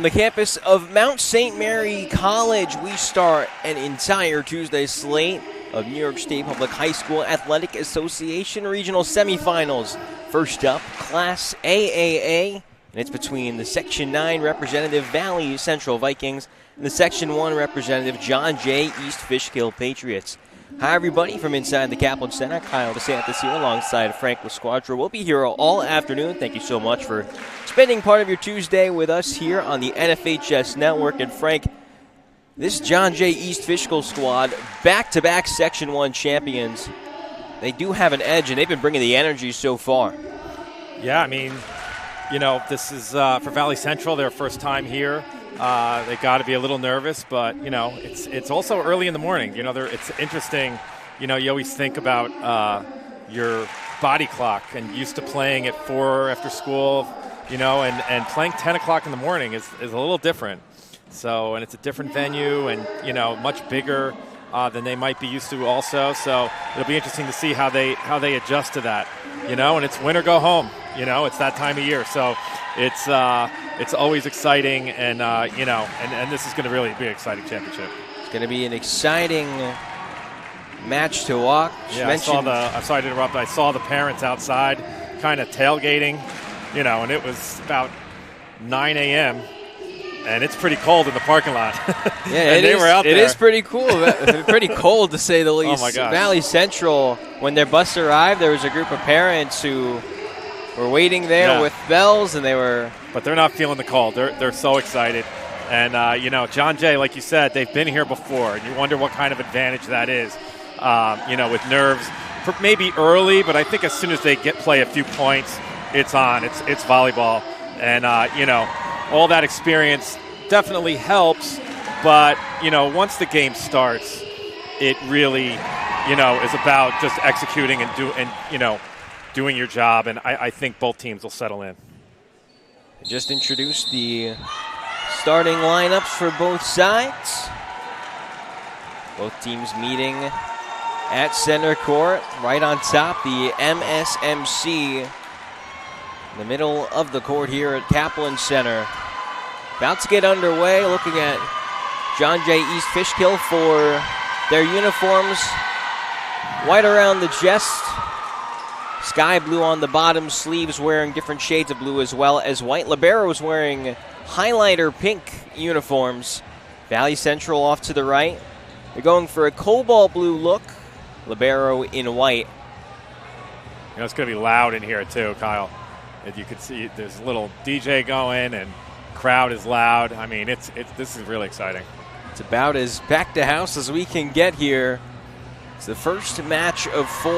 the campus of Mount St. Mary College, we start an entire Tuesday slate of New York State Public High School Athletic Association regional semifinals. First up, Class AAA, and it's between the Section 9 representative Valley Central Vikings and the Section 1 representative John Jay East Fishkill Patriots. Hi, everybody, from inside the Kaplan Center. Kyle DeSantis here alongside Frank LaSquadra. We'll be here all afternoon. Thank you so much for spending part of your Tuesday with us here on the NFHS Network. And Frank, this John Jay East Fishkill squad, back-to-back Section 1 champions, they do have an edge, and they've been bringing the energy so far. Yeah, I mean, you know, this is for Valley Central, their first time here. They got to be a little nervous, but, you know, it's also early in the morning. You know, it's interesting. You know, you always think about your body clock and used to playing at 4 after school, you know, and playing 10 o'clock in the morning is a little different. So, and it's a different venue and, you know, much bigger than they might be used to also. So it'll be interesting to see how they adjust to that, you know, and it's win or go home. You know, it's that time of year. So it's always exciting, and you know, and this is going to really be an exciting championship. It's going to be an exciting match to watch. Yeah, I'm sorry to interrupt. I saw the parents outside, kind of tailgating, you know, and it was about 9 a.m. and it's pretty cold in the parking lot. Yeah, they were out there. It is pretty cool, pretty cold to say the least. Oh my gosh. Valley Central, when their bus arrived, there was a group of parents who were waiting there with bells, and they were. But they're not feeling the cold. They're so excited. And, you know, John Jay, like you said, they've been here before, and you wonder what kind of advantage that is, you know, with nerves. Maybe early, but I think as soon as they play a few points, it's on. It's volleyball. And, you know, all that experience definitely helps. But, you know, once the game starts, it really, you know, is about just executing and you know, doing your job. And I think both teams will settle in. Just introduced the starting lineups for both sides. Both teams meeting at center court, right on top, the MSMC, in the middle of the court here at Kaplan Center. About to get underway, looking at John Jay East Fishkill for their uniforms. White around the chest, sky blue on the bottom sleeves, wearing different shades of blue as well as white. Libero's wearing highlighter pink uniforms. Valley Central off to the right. They're going for a cobalt blue look. Libero in white. You know, it's going to be loud in here too, Kyle. As you can see, there's a little DJ going, and crowd is loud. I mean, this is really exciting. It's about as packed a house as we can get here. It's the first match of 4.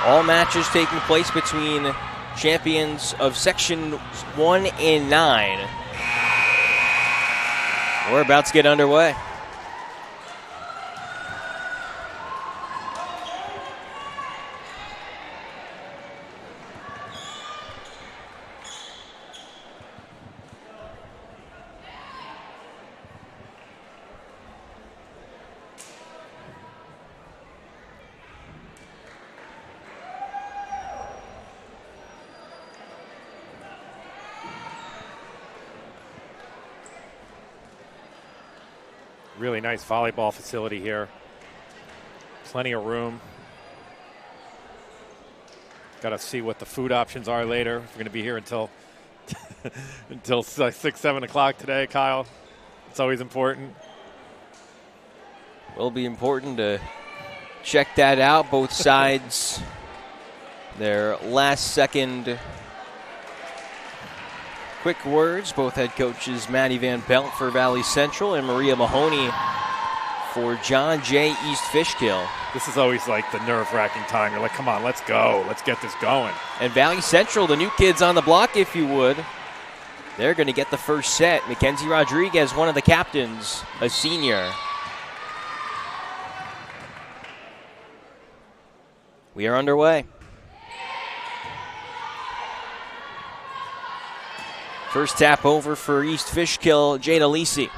All matches taking place between champions of Section 1 and 9. We're about to get underway. Really nice volleyball facility here. Plenty of room. Got to see what the food options are later. We're going to be here until 6, 7 o'clock today, Kyle. It's always important. Will be important to check that out. Both sides, their last second quick words. Both head coaches, Maddie Van Pelt for Valley Central and Maria Mahoney for John Jay East Fishkill. This is always like the nerve-wracking time. You're like, come on, let's go. Let's get this going. And Valley Central, the new kids on the block, if you would, they're going to get the first set. Mackenzie Rodriguez, one of the captains, a senior. We are underway. First tap over for East Fishkill, Jada Lisi.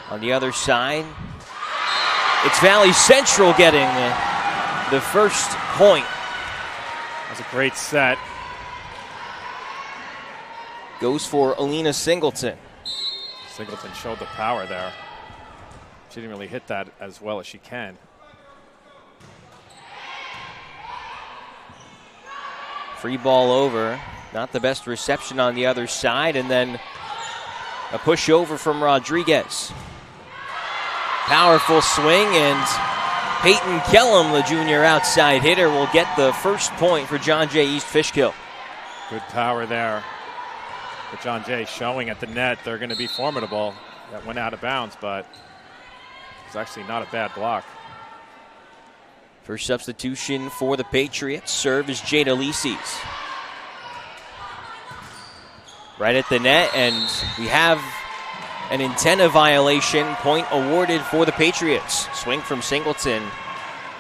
On the other side, it's Valley Central getting the first point. That was a great set. Goes for Alina Singleton. Singleton showed the power there. She didn't really hit that as well as she can. Free ball over. Not the best reception on the other side, and then a push over from Rodriguez. Powerful swing, and Peyton Kellum, the junior outside hitter, will get the first point for John Jay East Fishkill. Good power there. But John Jay showing at the net they're going to be formidable. That went out of bounds, but it's actually not a bad block. First substitution for the Patriots. Serve is Jada Lisi's. Right at the net, and we have an antenna violation. Point awarded for the Patriots. Swing from Singleton.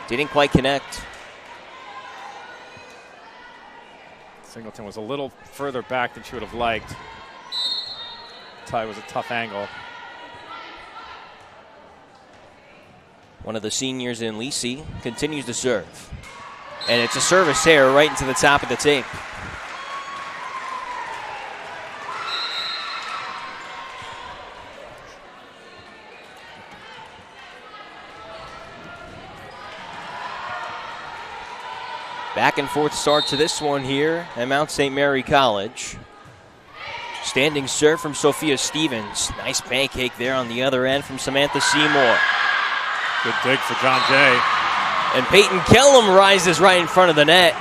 Didn't quite connect. Singleton was a little further back than she would have liked. Tie was a tough angle. One of the seniors in Lisi continues to serve. And it's a service error right into the top of the tape. Back and forth start to this one here at Mount St. Mary College. Standing serve from Sophia Stevens. Nice pancake there on the other end from Samantha Seymour. Good dig for John Jay. And Peyton Kellum rises right in front of the net.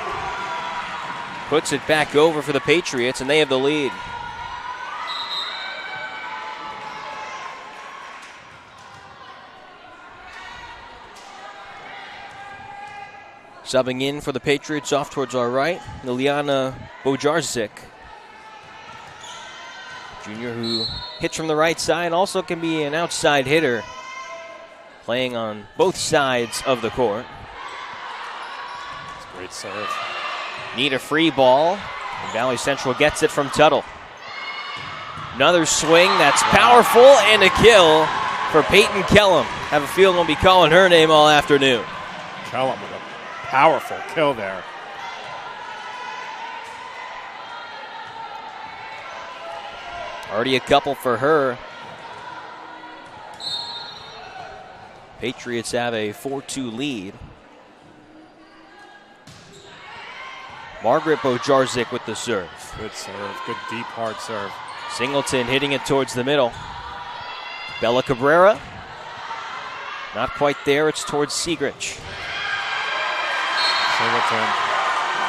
Puts it back over for the Patriots, and they have the lead. Subbing in for the Patriots off towards our right, Liliana Bojarczyk. Junior who hits from the right side, also can be an outside hitter, playing on both sides of the court. That's a great serve. Need a free ball, and Valley Central gets it from Tuttle. Another swing that's powerful, and a kill for Peyton Kellum. Have a feeling we'll be calling her name all afternoon. Kellum with a powerful kill there. Already a couple for her. Patriots have a 4-2 lead. Margaret Bojarczyk with the serve. Good serve. Good deep, hard serve. Singleton hitting it towards the middle. Bella Cabrera. Not quite there. It's towards Siegrich. Singleton.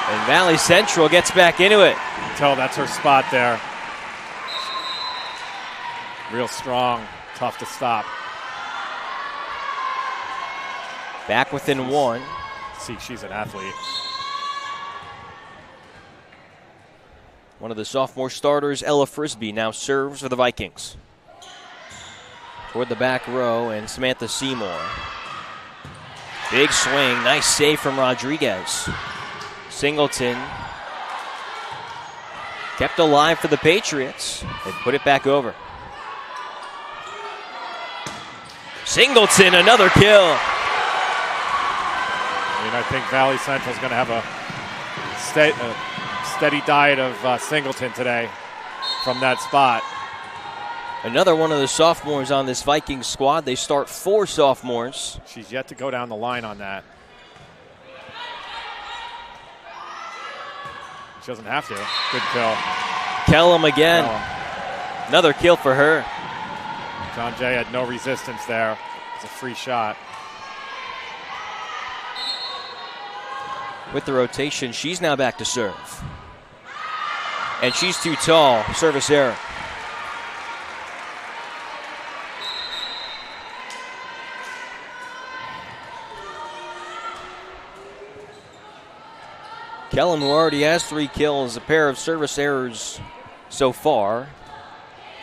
And Valley Central gets back into it. You can tell that's her spot there. Real strong. Tough to stop. Back within one. See, she's an athlete. One of the sophomore starters, Ella Frisbie, now serves for the Vikings. Toward the back row, and Samantha Seymour. Big swing, nice save from Rodriguez. Singleton kept alive for the Patriots. They put it back over. Singleton, another kill. I think Valley Central is going to have a steady diet of Singleton today from that spot. Another one of the sophomores on this Vikings squad. They start 4 sophomores. She's yet to go down the line on that. She doesn't have to. Good kill. Kellum again. Another kill for her. John Jay had no resistance there. It's a free shot. With the rotation, she's now back to serve. And she's too tall. Service error. Kellum, who already has 3 kills, a pair of service errors so far.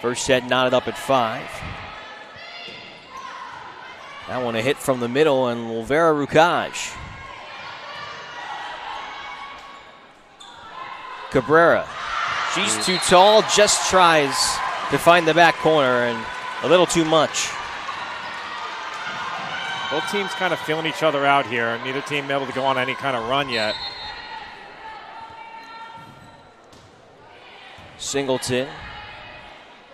First set knotted up at 5. That one a hit from the middle, and Wolvera Rukaj. Cabrera. She's too tall, just tries to find the back corner, and a little too much. Both teams kind of feeling each other out here. Neither team able to go on any kind of run yet. Singleton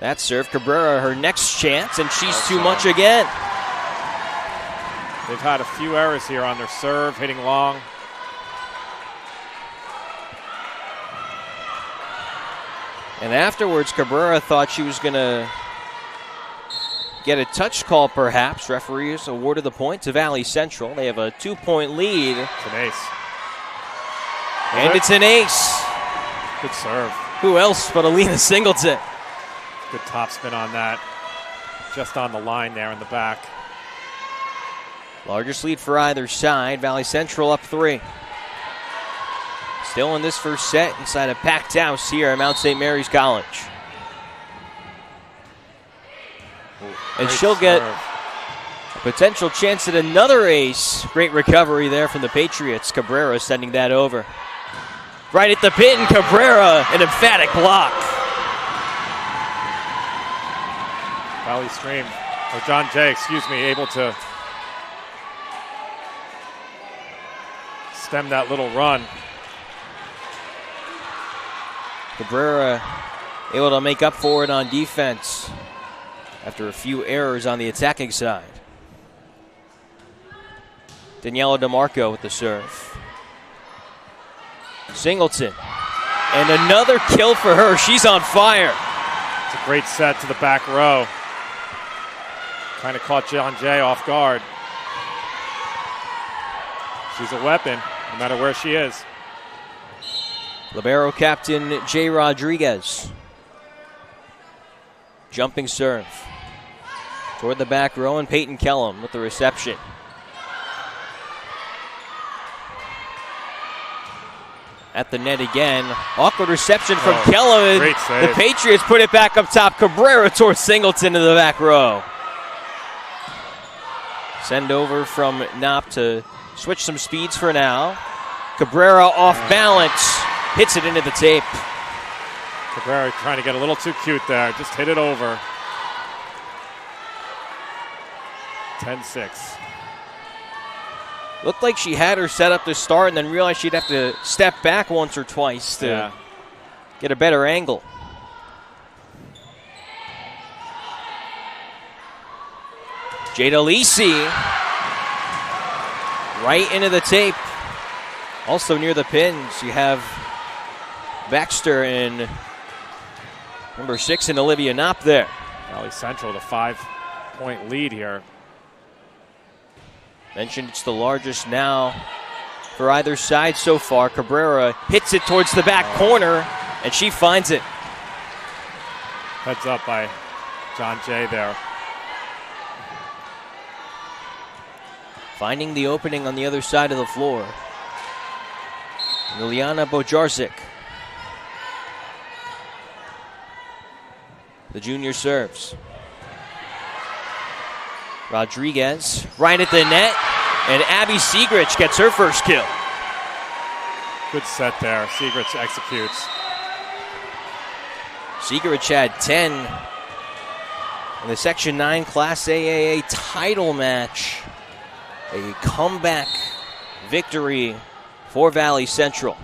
That serve, Cabrera, her next chance, and she's too much again. They've had a few errors here on their serve, hitting long. And afterwards, Cabrera thought she was going to get a touch call, perhaps. Referees awarded the point to Valley Central. They have a 2-point lead. It's an ace. And it's an ace. Good serve. Who else but Alina Singleton? Good topspin on that. Just on the line there in the back. Largest lead for either side. Valley Central up 3. Still in this first set inside a packed house here at Mount St. Mary's College. And she'll get a potential chance at another ace. Great recovery there from the Patriots. Cabrera sending that over. Right at the pin, Cabrera, an emphatic block. Valley Stream, or John Jay, excuse me, able to stem that little run. Cabrera able to make up for it on defense after a few errors on the attacking side. Daniela DeMarco with the serve. Singleton. And another kill for her. She's on fire. It's a great set to the back row. Kind of caught John Jay off guard. She's a weapon, no matter where she is. Libero captain Jay Rodriguez. Jumping serve. Toward the back row, and Peyton Kellum with the reception. At the net again. Awkward reception from Kellum. Great save. The Patriots put it back up top. Cabrera towards Singleton to the back row. Send over from Knopp to switch some speeds for now. Cabrera off balance. Hits it into the tape. Cabrera trying to get a little too cute there. Just hit it over. 10-6. Looked like she had her set up to start and then realized she'd have to step back once or twice to get a better angle. Jada Lisi right into the tape. Also near the pins, you have Baxter and number 6 and Olivia Knopp there. Valley Central, the 5-point lead here. Mentioned it's the largest now for either side so far. Cabrera hits it towards the back corner, and she finds it. Heads up by John Jay there. Finding the opening on the other side of the floor. Liliana Bojarczyk. The junior serves. Rodriguez right at the net, and Abby Siegrich gets her first kill. Good set there. Siegrich executes. Siegrich had 10 in the Section 9 Class AAA title match. A comeback victory for Valley Central.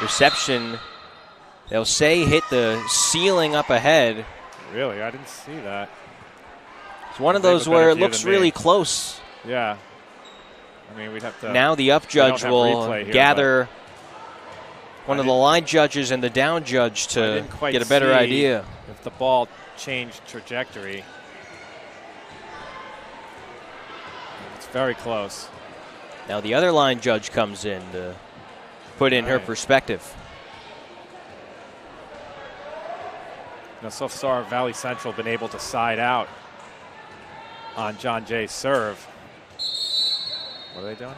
Reception, they'll say, hit the ceiling up ahead. Really? I didn't see that. It's one of those where it looks really close. Yeah. I mean, we'd have to. Now the up judge will gather one of the line judges and the down judge to get a better idea. If the ball changed trajectory. It's very close. Now the other line judge comes in to put in her perspective. Now, so far, Valley Central been able to side out on John Jay's serve. What are they doing?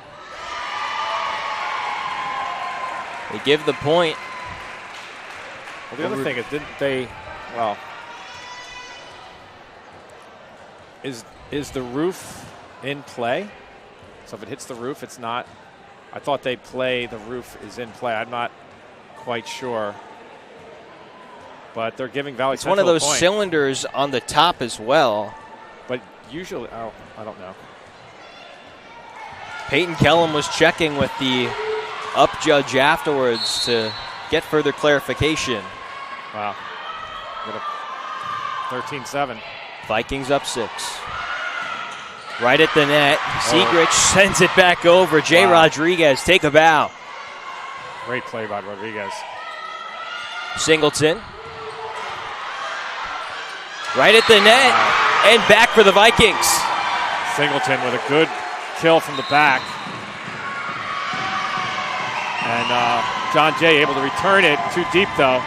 They give the point. Well, the other thing is, didn't they? Well, is the roof in play? So if it hits the roof, it's not. I thought they'd play the roof is in play. I'm not quite sure. But they're giving Valley Central one of those a point. Cylinders on the top as well. But usually, I don't know. Peyton Kellum was checking with the up judge afterwards to get further clarification. Wow. 13-7. Vikings up 6. Right at the net. Segrich sends it back over. Jay Rodriguez, take a bow. Great play by Rodriguez. Singleton. Right at the net. And back for the Vikings. Singleton with a good kill from the back. And John Jay able to return it. Too deep, though.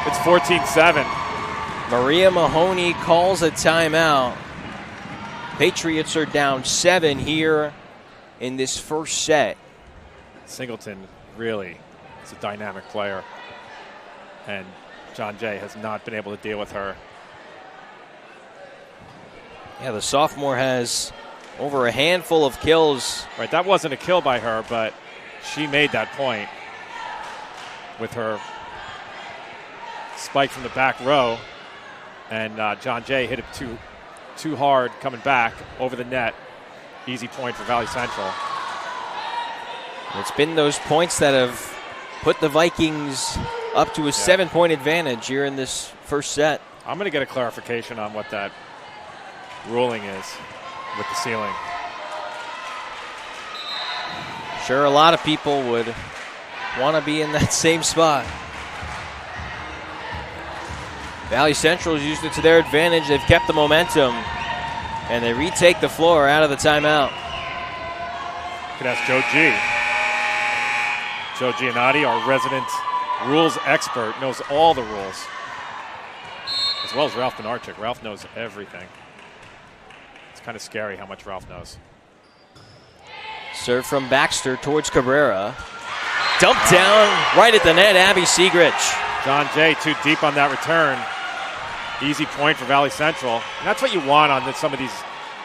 It's 14-7. Maria Mahoney calls a timeout. Patriots are down 7 here in this first set. Singleton really is a dynamic player. And John Jay has not been able to deal with her. Yeah, the sophomore has over a handful of kills. Right, that wasn't a kill by her, but she made that point with her spike from the back row. And John Jay hit it too hard coming back over the net. Easy point for Valley Central. It's been those points that have put the Vikings up to a 7-point advantage here in this first set. I'm going to get a clarification on what that ruling is with the ceiling. Sure, a lot of people would want to be in that same spot. Valley Central's used it to their advantage. They've kept the momentum, and they retake the floor out of the timeout. Could ask Joe G. Joe Giannotti, our resident rules expert, knows all the rules, as well as Ralph Benarchik. Ralph knows everything. It's kind of scary how much Ralph knows. Serve from Baxter towards Cabrera. Dumped down right at the net, Abby Segrich. John Jay too deep on that return. Easy point for Valley Central. And that's what you want on some of these.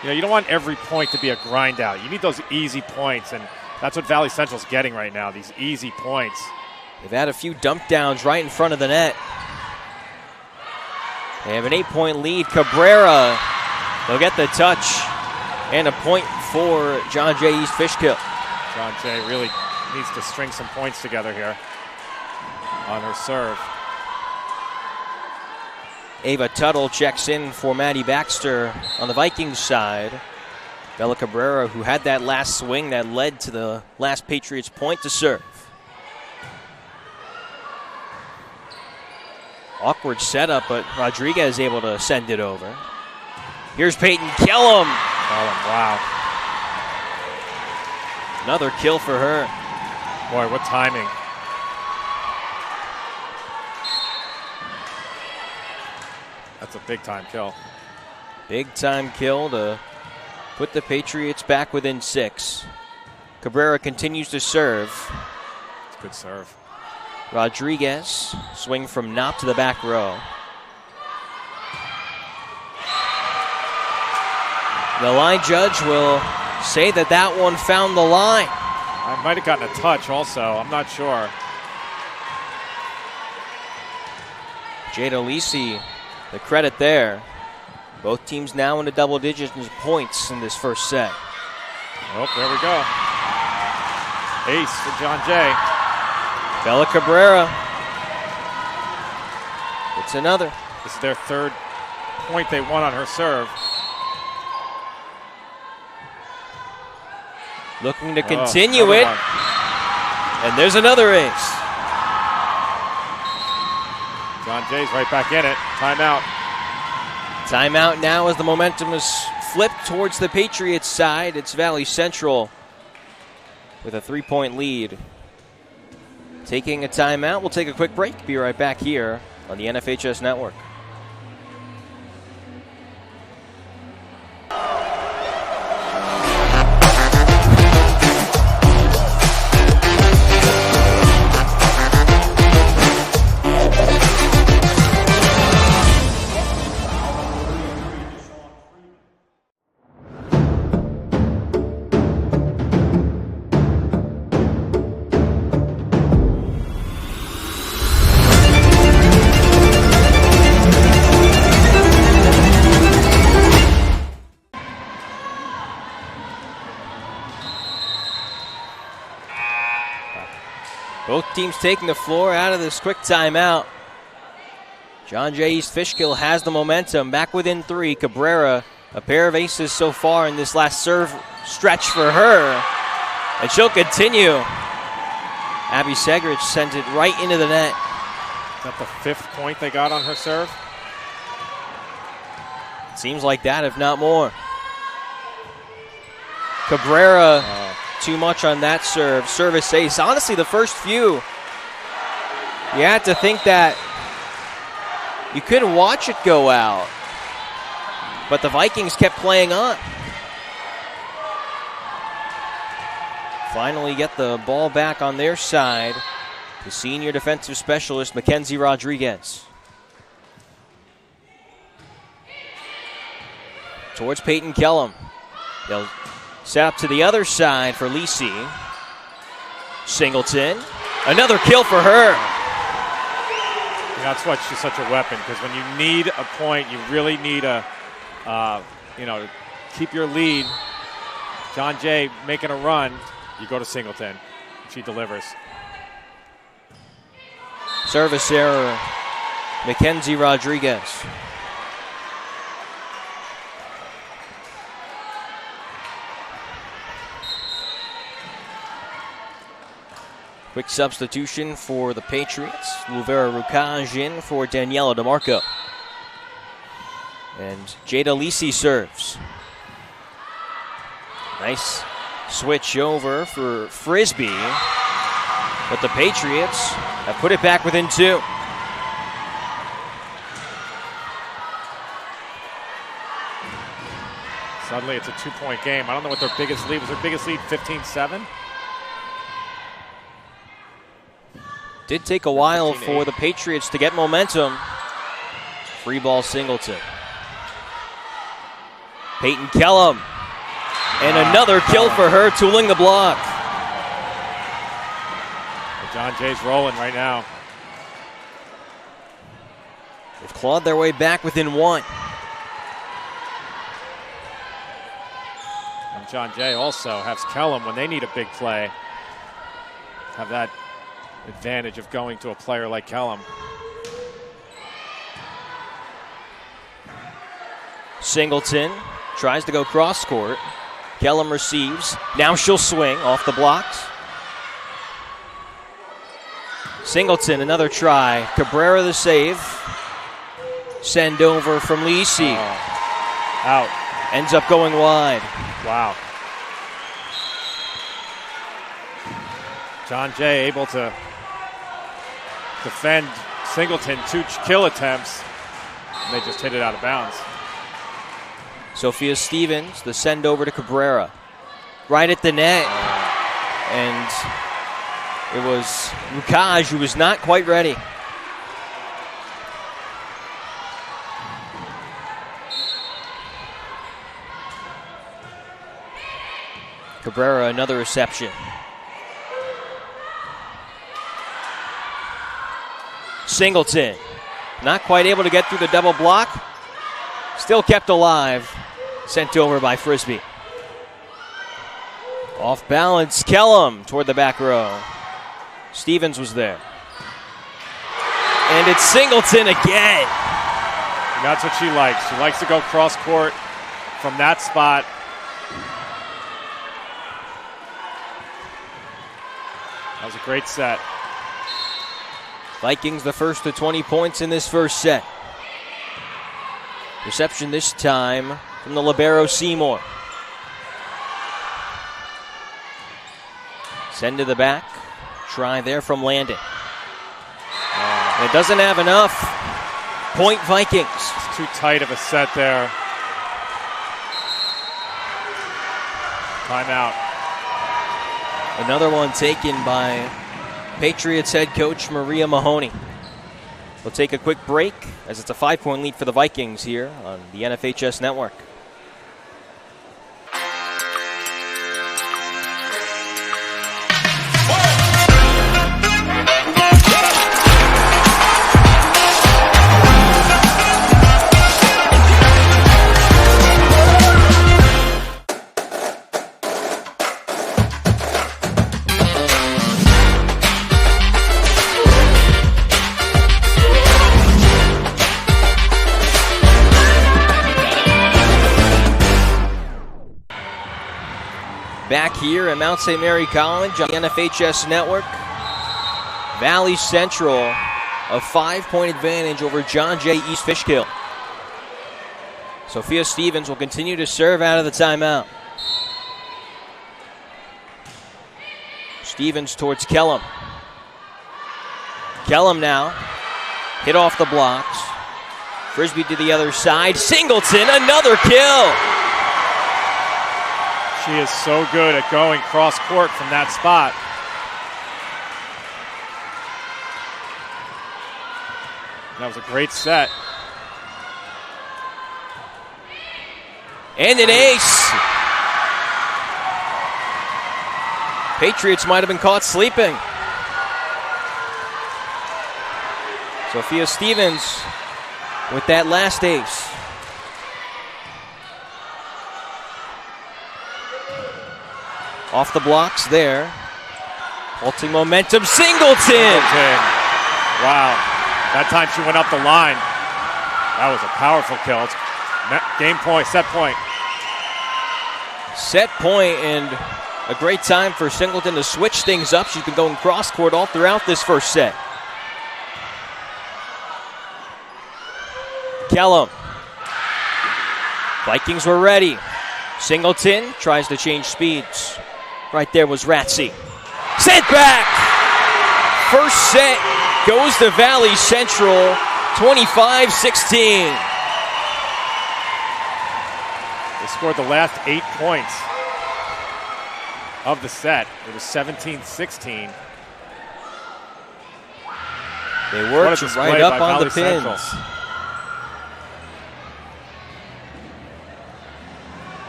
You know, you don't want every point to be a grind out. You need those easy points, and that's what Valley Central's getting right now, these easy points. They've had a few dump downs right in front of the net. They have an 8-point lead. Cabrera, they'll get the touch, and a point for John Jay East Fishkill. John Jay really needs to string some points together here on her serve. Ava Tuttle checks in for Maddie Baxter on the Vikings side. Bella Cabrera, who had that last swing that led to the last Patriots point to serve. Awkward setup, but Rodriguez able to send it over. Here's Peyton Kellum. Wow. Another kill for her. Boy, what timing. That's a big-time kill. Big-time kill to put the Patriots back within 6. Cabrera continues to serve. It's a good serve. Rodriguez, swing from Knopp to the back row. The line judge will say that that one found the line. I might have gotten a touch also. I'm not sure. Jada Lisi, the credit there. Both teams now in the double digits in points in this first set. Oh, there we go. Ace for John Jay. Bella Cabrera. It's another. This is their third point they won on her serve. Looking to continue it. And there's another ace. John Jay's right back in it. Timeout. Timeout now as the momentum is flipped towards the Patriots side. It's Valley Central with a 3-point lead. Taking a timeout. We'll take a quick break. Be right back here on the NFHS Network. Both teams taking the floor out of this quick timeout. John Jay East Fishkill has the momentum. Back within 3. Cabrera, a pair of aces so far in this last serve stretch for her. And she'll continue. Abby Segrich sent it right into the net. Is that the 5th point they got on her serve? Seems like that, if not more. Cabrera, too much on that serve. Service ace. Honestly, the first few, you had to think that you couldn't watch it go out. But the Vikings kept playing on. Finally get the ball back on their side. The senior defensive specialist, Mackenzie Rodriguez. Towards Peyton Kellum. They'll set up to the other side for Lisi. Singleton. Another kill for her. That's why she's such a weapon, because when you need a point, you really need to keep your lead. John Jay making a run, you go to Singleton. She delivers. Service error, Mackenzie Rodriguez. Quick substitution for the Patriots. Luvera Rukaj in for Daniela DeMarco. And Jada Lisi serves. Nice switch over for Frisbie. But the Patriots have put it back within 2. Suddenly it's a 2-point game. I don't know what their biggest lead was. Their biggest lead 15-7? Did take a while for the Patriots to get momentum. Free ball Singleton. Peyton Kellum. And another kill for her, tooling the block. John Jay's rolling right now. They've clawed their way back within 1. And John Jay also has Kellum when they need a big play. Have that advantage of going to a player like Kellum. Singleton tries to go cross court. Kellum receives. Now she'll swing off the blocks. Singleton, another try. Cabrera the save. Send over from Lisi. Out. Ends up going wide. Wow. John Jay able to defend Singleton 2 kill attempts, and they just hit it out of bounds. Sophia Stevens, the send over to Cabrera. Right at the net. And it was Rukaj who was not quite ready. Cabrera, another reception. Singleton, not quite able to get through the double block. Still kept alive. Sent over by Frisbie. Off balance, Kellum toward the back row. Stevens was there. And it's Singleton again. And that's what she likes. She likes to go cross court from that spot. That was a great set. Vikings the first to 20 points in this first set. Reception this time from the libero Seymour. Send to the back. Try there from Landon. And it doesn't have enough. Point Vikings. It's too tight of a set there. Timeout. Another one taken by Patriots head coach Maria Mahoney. We'll take a quick break as it's a 5-point lead for the Vikings here on the NFHS Network. back here at Mount St. Mary College on the NFHS Network. Valley Central, a 5-point advantage over John Jay East Fishkill. Sophia Stevens will continue to serve out of the timeout. Stevens towards Kellum. Kellum now, hit off the blocks. Frisbie to the other side. Singleton, another kill. She is so good at going cross court from that spot. That was a great set. And an ace. Patriots might have been caught sleeping. Sophia Stevens with that last ace. Off the blocks there. Halting momentum. Singleton. Wow. That time she went up the line. That was a powerful kill. It's game point, set point. Set point, and a great time for Singleton to switch things up. She's been going cross court all throughout this first set. Kellum. Vikings were ready. Singleton tries to change speeds. Right there was Ratzi. Sent back! First set goes to Valley Central, 25-16. They scored the last 8 points of the set. It was 17-16. They worked right up on the pins. Central.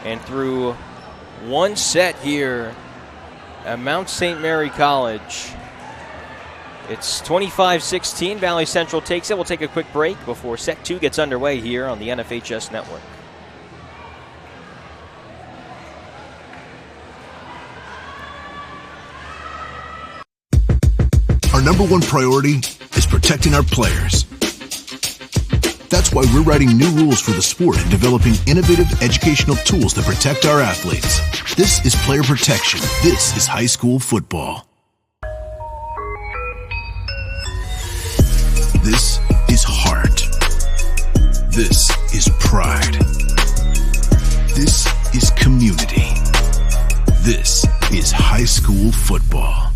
And through one set here at Mount St. Mary College, it's 25-16. Valley Central takes it. We'll take a quick break before set 2 gets underway here on the NFHS Network. Our number one priority is protecting our players. That's why we're writing new rules for the sport and developing innovative educational tools that protect our athletes. This is player protection. This is high school football. This is heart. This is pride. This is community. This is high school football.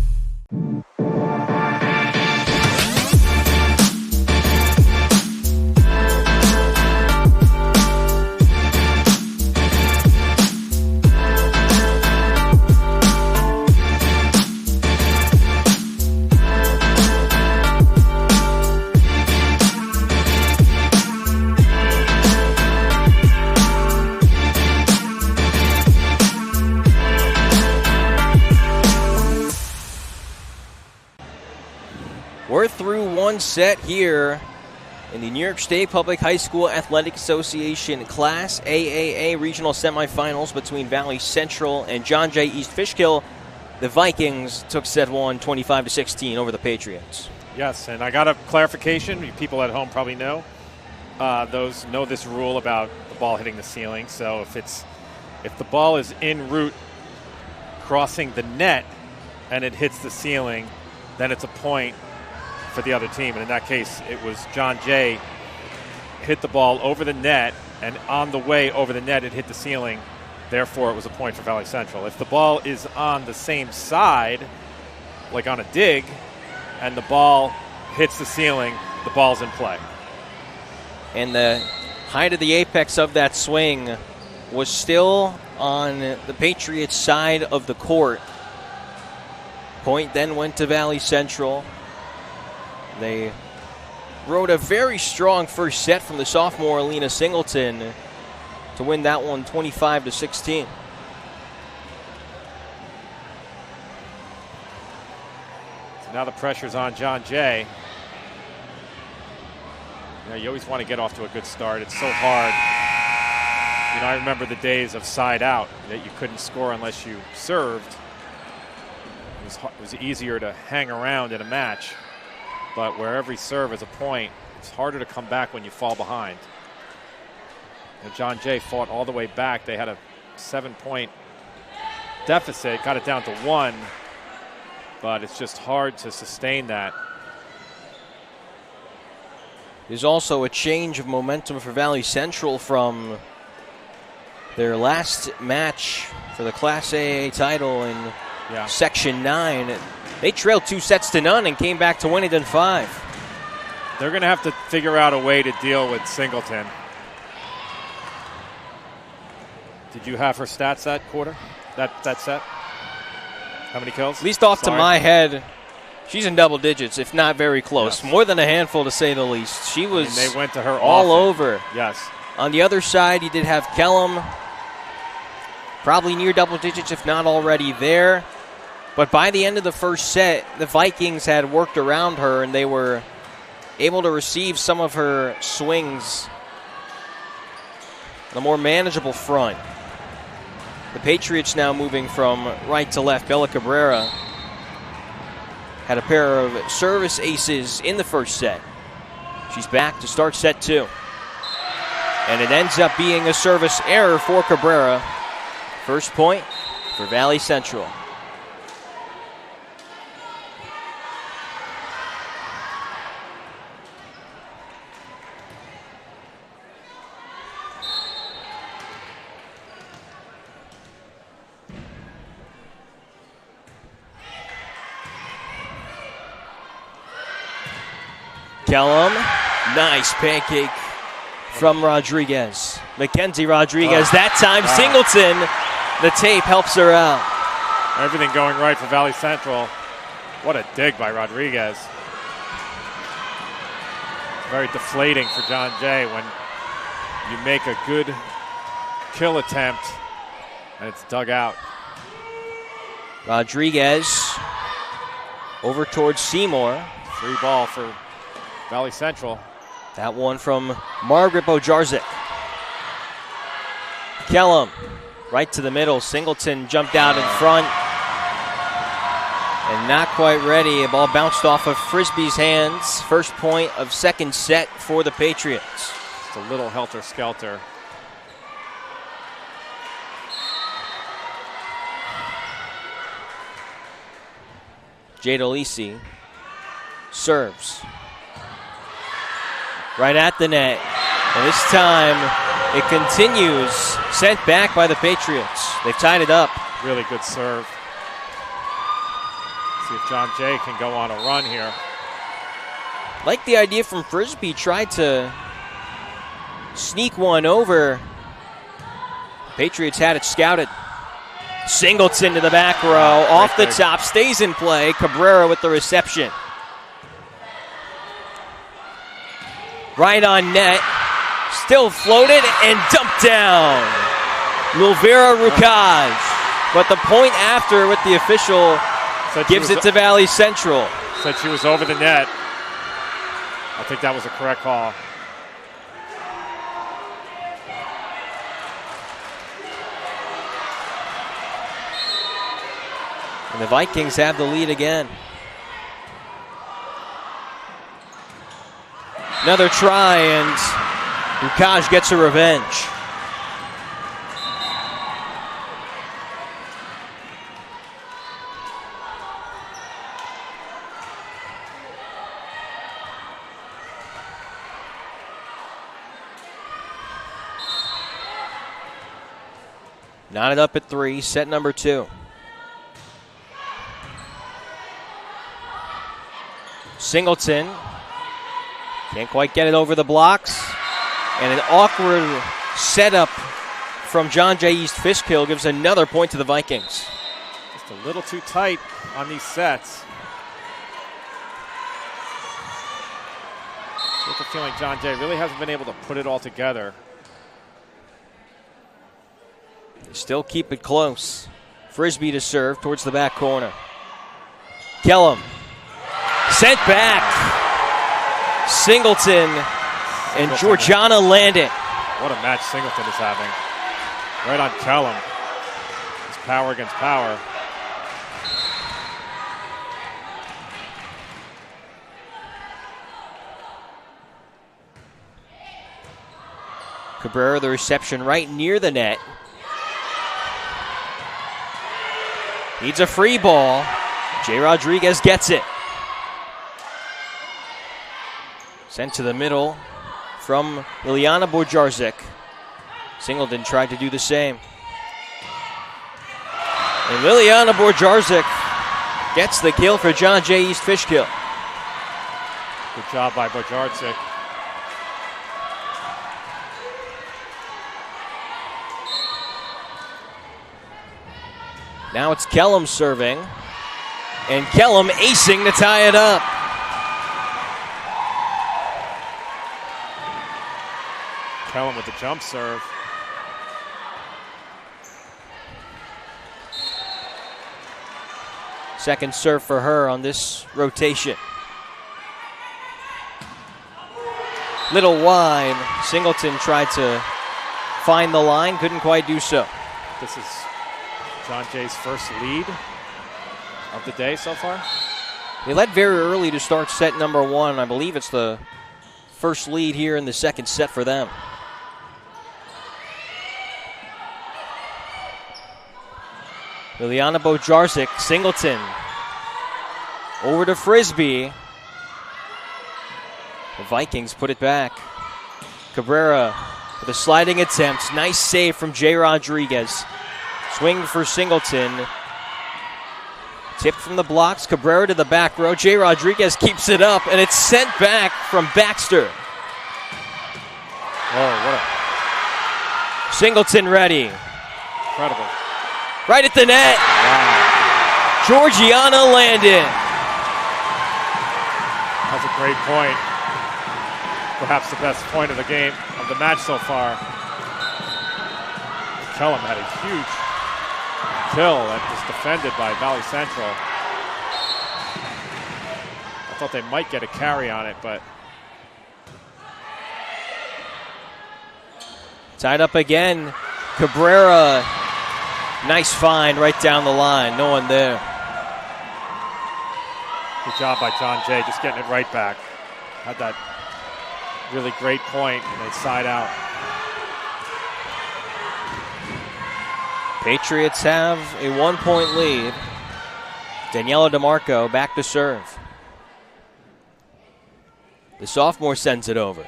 We're through one set here in the New York State Public High School Athletic Association Class AAA regional semifinals between Valley Central and John Jay East Fishkill. The Vikings took set 1 25-16 over the Patriots. Yes, and I got a clarification. People at home probably know. Those know this rule about the ball hitting the ceiling. So if the ball is en route crossing the net and it hits the ceiling, then it's a point for the other team. And in that case, it was John Jay hit the ball over the net, and on the way over the net, it hit the ceiling. Therefore, it was a point for Valley Central. If the ball is on the same side, like on a dig, and the ball hits the ceiling, the ball's in play. And the height of the apex of that swing was still on the Patriots' side of the court. Point then went to Valley Central. They rode a very strong first set from the sophomore Alina Singleton to win that one 25-16. So now the pressure's on John Jay. You always want to get off to a good start. It's so hard. I remember the days of side out that you couldn't score unless you served. It was easier to hang around in a match. But where every serve is a point, it's harder to come back when you fall behind. And John Jay fought all the way back. They had a 7-point deficit, got it down to 1, but it's just hard to sustain that. There's also a change of momentum for Valley Central from their last match for the Class AAA title in Section 9. They trailed 2-0 and came back to win it in 5. They're going to have to figure out a way to deal with Singleton. Did you have her stats that quarter, that set? How many kills? At least off to my head, she's in double digits, if not very close. Yes. More than a handful, to say the least. She was they went to her all often. Over. Yes. On the other side, you did have Kellum, probably near double digits, if not already there. But by the end of the first set, the Vikings had worked around her, and they were able to receive some of her swings on a more manageable front. The Patriots now moving from right to left. Bella Cabrera had a pair of service aces in the first set. She's back to start set 2. And it ends up being a service error for Cabrera. First point for Valley Central. Kellum, nice pancake from Rodriguez. Mackenzie Rodriguez, that time Singleton. The tape helps her out. Everything going right for Valley Central. What a dig by Rodriguez. It's very deflating for John Jay when you make a good kill attempt and it's dug out. Rodriguez over towards Seymour. Free ball for Valley Central. That one from Margaret Bojarczyk. Kellum, right to the middle. Singleton jumped out in front. And not quite ready. A ball bounced off of Frisbee's hands. First point of second set for the Patriots. Just a little helter-skelter. Jade Alisi serves. Right at the net. And this time it continues. Sent back by the Patriots. They've tied it up. Really good serve. See if John Jay can go on a run here. Like the idea from Frisbie. Tried to sneak one over. Patriots had it scouted. Singleton to the back row. Off the top. Stays in play. Cabrera with the reception. Right on net, still floated and dumped down. Milvera Rukaj. But the point after with the official gives it to Valley Central. Said she was over the net. I think that was a correct call. And the Vikings have the lead again. Another try, and Rukaj gets a revenge. Knotted up at 3, set number 2. Singleton. Can't quite get it over the blocks. And an awkward setup from John Jay East Fishkill gives another point to the Vikings. Just a little too tight on these sets. I get the feeling John Jay really hasn't been able to put it all together. They still keep it close. Frisbie to serve towards the back corner. Kellum. Sent back. Singleton and Georgiana Landon. What a match Singleton is having. Right on Kellum. It's power against power. Cabrera, the reception right near the net. Needs a free ball. Jay Rodriguez gets it. Sent to the middle from Liliana Bojarczyk. Singleton tried to do the same. And Liliana Bojarczyk gets the kill for John Jay East Fishkill. Good job by Bojarczyk. Now it's Kellum serving. And Kellum acing to tie it up. Kellum with the jump serve. Second serve for her on this rotation. Little wide. Singleton tried to find the line, couldn't quite do so. This is John Jay's first lead of the day so far. They led very early to start set number one. I believe it's the first lead here in the second set for them. Liliana Bojarczyk, Singleton. Over to Frisbie. The Vikings put it back. Cabrera with a sliding attempt. Nice save from Jay Rodriguez. Swing for Singleton. Tipped from the blocks. Cabrera to the back row. Jay Rodriguez keeps it up, and it's sent back from Baxter. Oh, what a Singleton ready. incredible. Right at the net. Wow. Georgiana Landon. That's a great point. Perhaps the best point of the game, of the match so far. Kellum had a huge kill that was defended by Valley Central. I thought they might get a carry on it, but Tied up again. Cabrera. Nice find right down the line. No one there. good job by John Jay, just getting it right back. Had that really great point, and they side out. Patriots have a 1-point lead. Daniela DeMarco back to serve. The sophomore sends it over.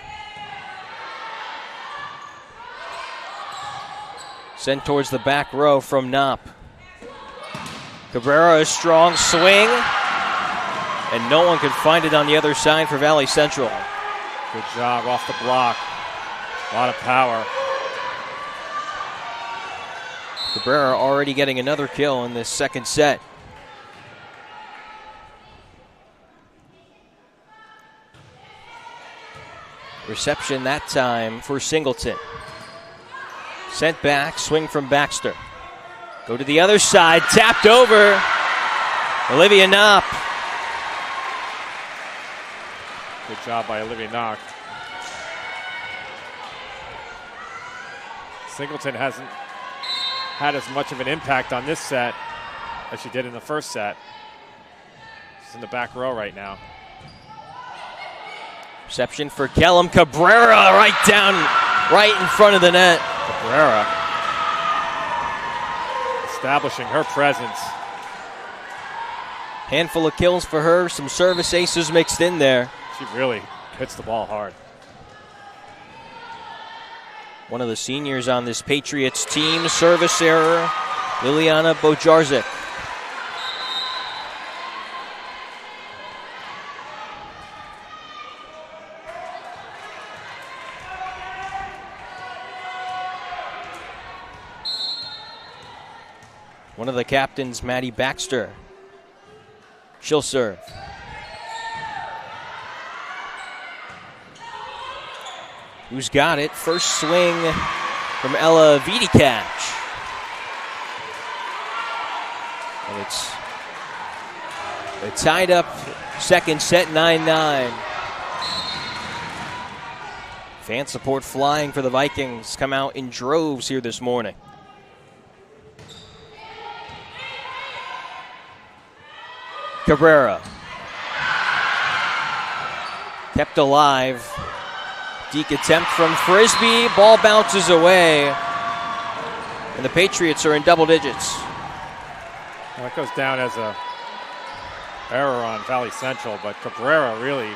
Sent towards the back row from Knopp. Cabrera, a strong swing. And no one could find it on the other side for Valley Central. Good job off the block. A lot of power. Cabrera already getting another kill in this second set. Reception that time for Singleton. Sent back, swing from Baxter. Go to the other side, tapped over. Olivia Knopp. Good job by Olivia Knock. Singleton hasn't had as much of an impact on this set as she did in the first set. She's in the back row right now. Reception for Kellum. Cabrera right down, right in front of the net. Cabrera establishing her presence. Handful of kills for her, some service aces mixed in there. She really hits the ball hard. One of the seniors on this Patriots team, service error, Liliana Bojarczyk. One of the captains, Maddie Baxter. She'll serve. Who's got it? First swing from Ella Vidicach. And it's a tied up second set, 9-9. Fan support flying for the Vikings. Come out in droves here this morning. Cabrera. Kept alive. Deke attempt from Frisbie. Ball bounces away. And the Patriots are in double digits. Well, that goes down as a error on Valley Central, but Cabrera really,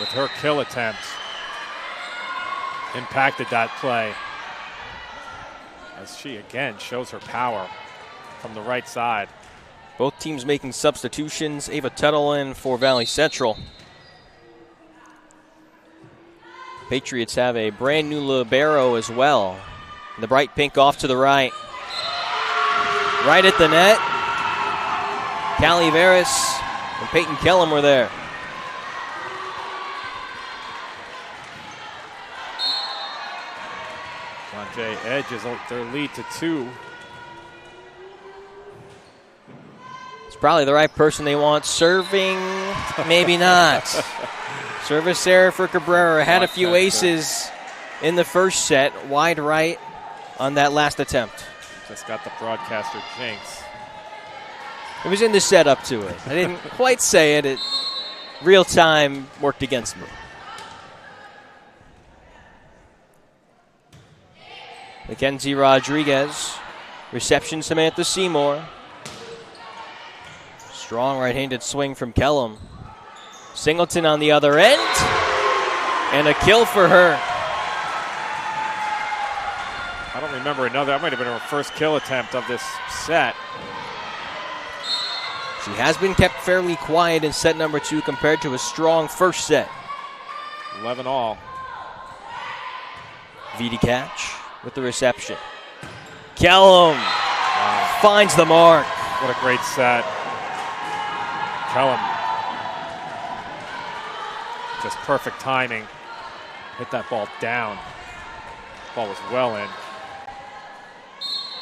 with her kill attempt, impacted that play as she again shows her power from the right side. Both teams making substitutions. Ava Tuttle in for Valley Central. Patriots have a brand new libero as well. The bright pink off to the right. Right at the net. Callie Veras and Peyton Kellum were there. John Jay edges their lead to 2. It's probably the right person they want. Serving, maybe not. Service error for Cabrera. Had a few aces in the first set. Wide right on that last attempt. Just got the broadcaster jinx. It was in the setup to it. I didn't quite say it. Real time worked against me. Mackenzie Rodriguez. Reception, Samantha Seymour. Strong right-handed swing from Kellum. Singleton on the other end. And a kill for her. I don't remember another. That might have been her first kill attempt of this set. She has been kept fairly quiet in set number 2 compared to a strong first set. 11 all. Vidi catch with the reception. Kellum finds the mark. What a great set. Kellum. Just perfect timing. Hit that ball down. Ball was well in.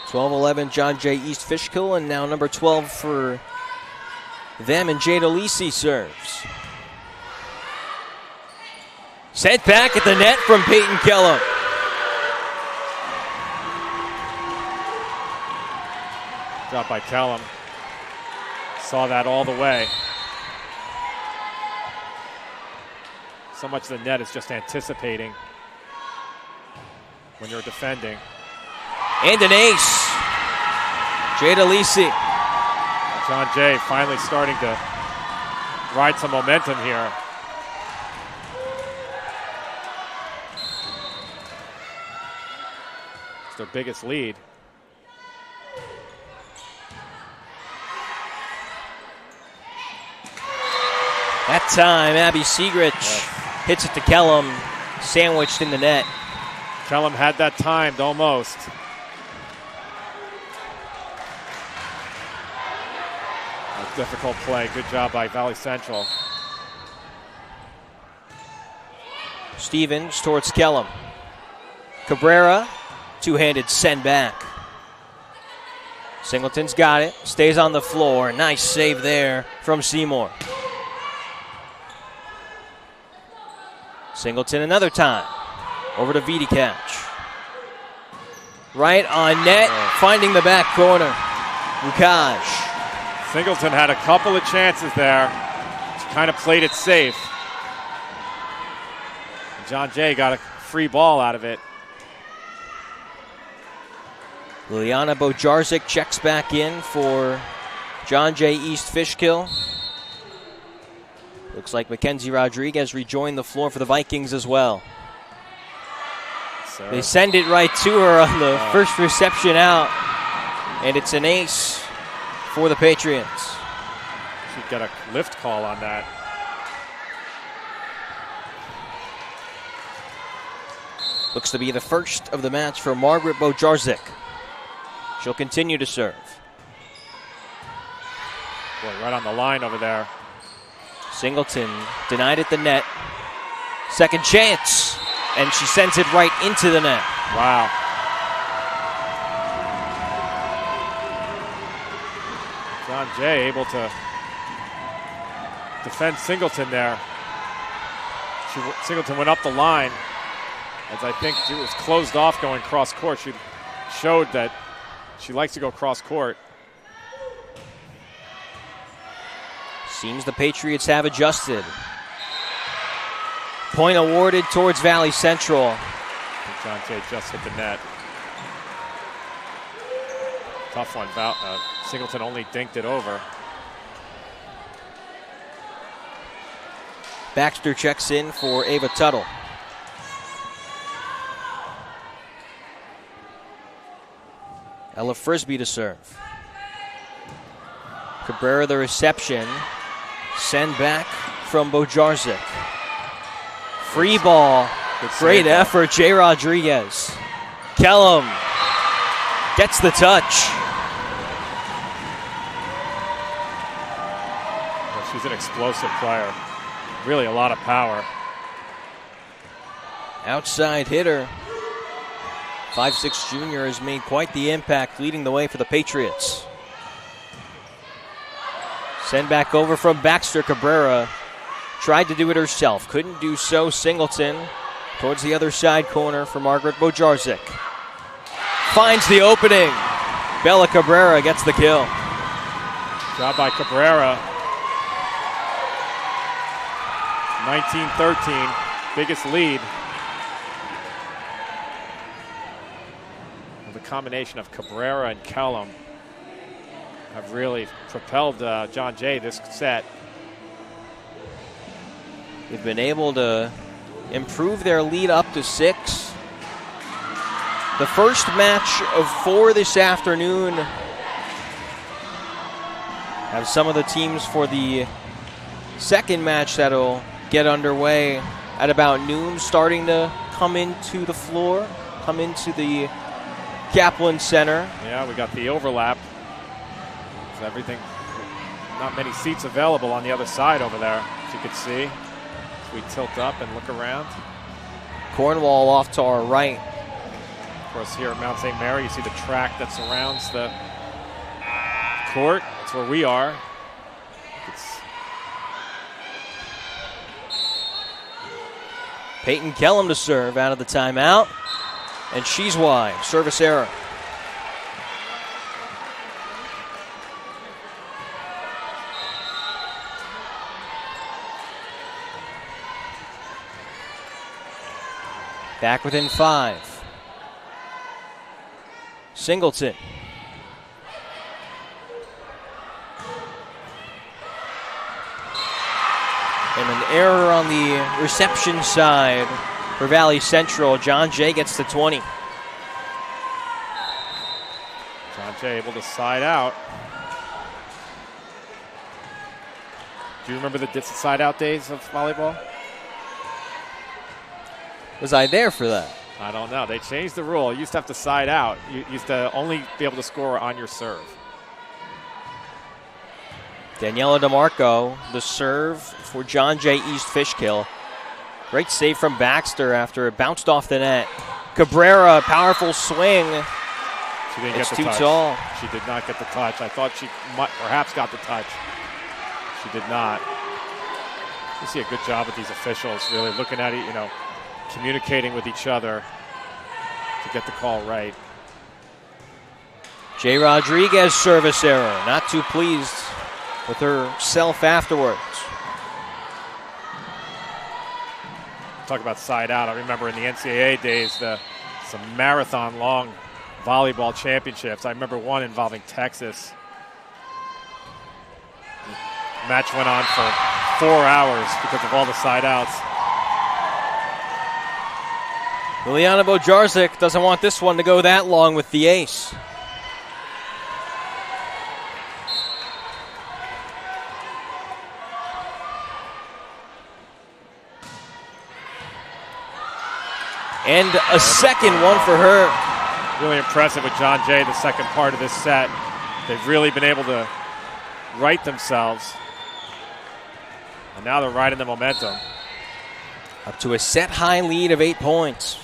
12-11 John Jay East Fishkill, and now number 12 for them, and Jade Alisi serves. Sent back at the net from Peyton Kellum. Drop by Kellum. Saw that all the way. So much of the net is just anticipating when you're defending. And an ace. Jade Alisi. John Jay finally starting to ride some momentum here. It's their biggest lead. That time, Abby Siegrich hits it to Kellum, sandwiched in the net. Kellum had that timed almost. A difficult play. Good job by Valley Central. Stevens towards Kellum. Cabrera, two-handed send back. Singleton's got it, stays on the floor. Nice save there from Seymour. Singleton another time. Over to Vidi catch. Right on net, finding the back corner. Rukaj. Singleton had a couple of chances there. She kind of played it safe. John Jay got a free ball out of it. Liliana Bojarczyk checks back in for John Jay East Fishkill. Looks like Mackenzie Rodriguez rejoined the floor for the Vikings as well. They send it right to her on the first reception out, and it's an ace for the Patriots. She'd get a lift call on that. Looks to be the first of the match for Margaret Bojarczyk. She'll continue to serve. Boy, right on the line over there. Singleton denied at the net. Second chance, and she sends it right into the net. Wow. John Jay able to defend Singleton there. Singleton went up the line, as I think it was closed off going cross court. She showed that she likes to go cross court. Seems the Patriots have adjusted. Point awarded towards Valley Central. John Jay just hit the net. Tough one. Singleton only dinked it over. Baxter checks in for Ava Tuttle. Ella Frisbie to serve. Cabrera the reception. Send back from Bojarczyk. Free ball. Great effort, Jay Rodriguez. Kellum gets the touch. Well, she's an explosive player. Really a lot of power. Outside hitter. 5'6" junior has made quite the impact, leading the way for the Patriots. Send back over from Baxter. Cabrera tried to do it herself. Couldn't do so. Singleton towards the other side corner for Margaret Bojarczyk. Finds the opening. Bella Cabrera gets the kill. Job by Cabrera. 19-13, biggest lead. Well, the combination of Cabrera and Kellum have really propelled John Jay this set. They've been able to improve their lead up to 6. The first match of 4 this afternoon. Have some of the teams for the second match that'll get underway at about noon starting to come into the floor, come into the Kaplan Center. Yeah, we got the overlap. So everything, not many seats available on the other side over there, as you can see. As we tilt up and look around. Cornwall off to our right. Of course, here at Mount St. Mary, you see the track that surrounds the court. That's where we are. Peyton Kellum to serve out of the timeout. And she's wide. Service error. Back within 5. Singleton. And an error on the reception side for Valley Central. John Jay gets to 20. John Jay able to side out. Do you remember the side out days of volleyball? Was I there for that? I don't know. They changed the rule. You used to have to side out. You used to only be able to score on your serve. Daniela DeMarco, the serve for John Jay East Fishkill. Great save from Baxter after it bounced off the net. Cabrera, powerful swing. She didn't It's get the too touch. tall. She did not get the touch. I thought she might, perhaps got the touch. She did not. You see a good job with these officials, really looking at it, you know, communicating with each other to get the call right. Jay Rodriguez, service error. Not too pleased with herself afterwards. Talk about side out. I remember in the NCAA days, some marathon-long volleyball championships. I remember one involving Texas. The match went on for 4 hours because of all the side outs. Liliana Bojarczyk doesn't want this one to go that long with the ace. And a second one for her. Really impressive with John Jay, the second part of this set. They've really been able to right themselves. And now they're riding the momentum. Up to a set-high lead of 8 points.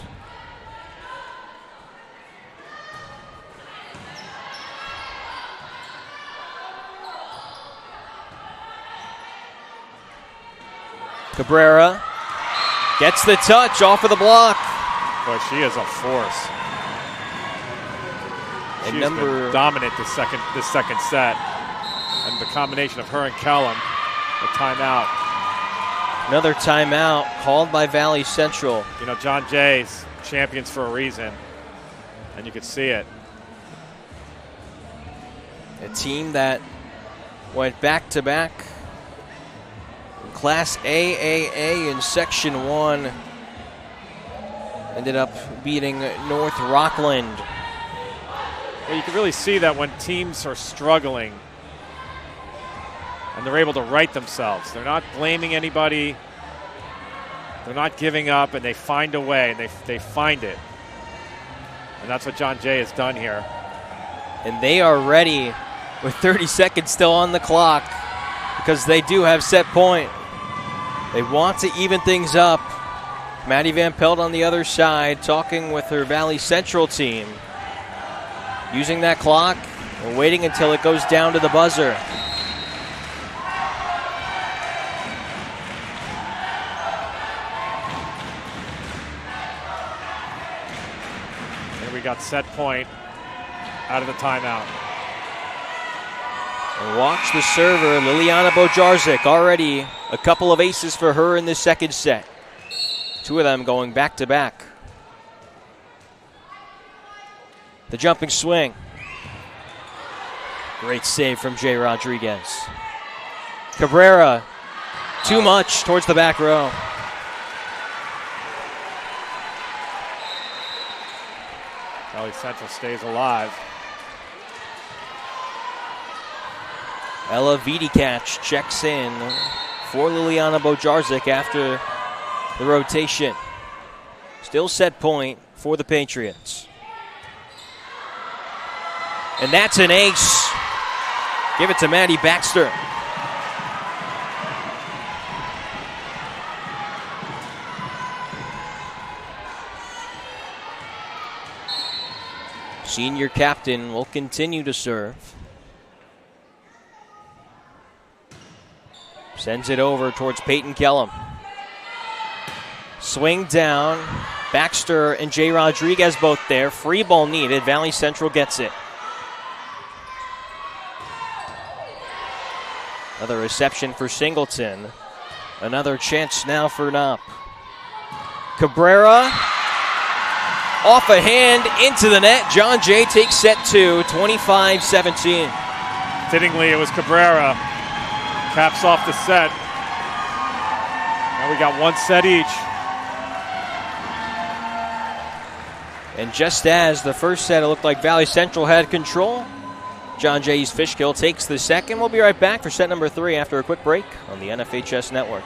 Cabrera gets the touch off of the block. Boy, she is a force. And She's been dominant this second set. And the combination of her and Kellum, the timeout. Another timeout called by Valley Central. You know, John Jay's champions for a reason, and you could see it. A team that went back-to-back in Class AAA in Section 1. Ended up beating North Rockland. Well, you can really see that when teams are struggling and they're able to right themselves. They're not blaming anybody. They're not giving up, and they find a way, and they find it. And that's what John Jay has done here. And they are ready with 30 seconds still on the clock because they do have set point. They want to even things up. Maddie Van Pelt on the other side talking with her Valley Central team. Using that clock and waiting until it goes down to the buzzer. And we got set point out of the timeout. And watch the server, Liliana Bojarczyk, already a couple of aces for her in the second set. Two of them going back-to-back. The jumping swing. Great save from Jay Rodriguez. Cabrera, too much towards the back row. Valley Central stays alive. Ella Vidicach checks in for Liliana Bojarczyk after the rotation. Still set point for the Patriots. And that's an ace. Give it to Maddie Baxter. Senior captain will continue to serve. Sends it over towards Peyton Kellum. Swing down. Baxter and Jay Rodriguez both there. Free ball needed. Valley Central gets it. Another reception for Singleton. Another chance now for Knopp. Cabrera off a hand into the net. John Jay takes set two, 25-17. Fittingly, it was Cabrera. Caps off the set. Now we got one set each. And just as the first set, it looked like Valley Central had control. John Jay's Fishkill takes the second. We'll be right back for set number 3 after a quick break on the NFHS Network.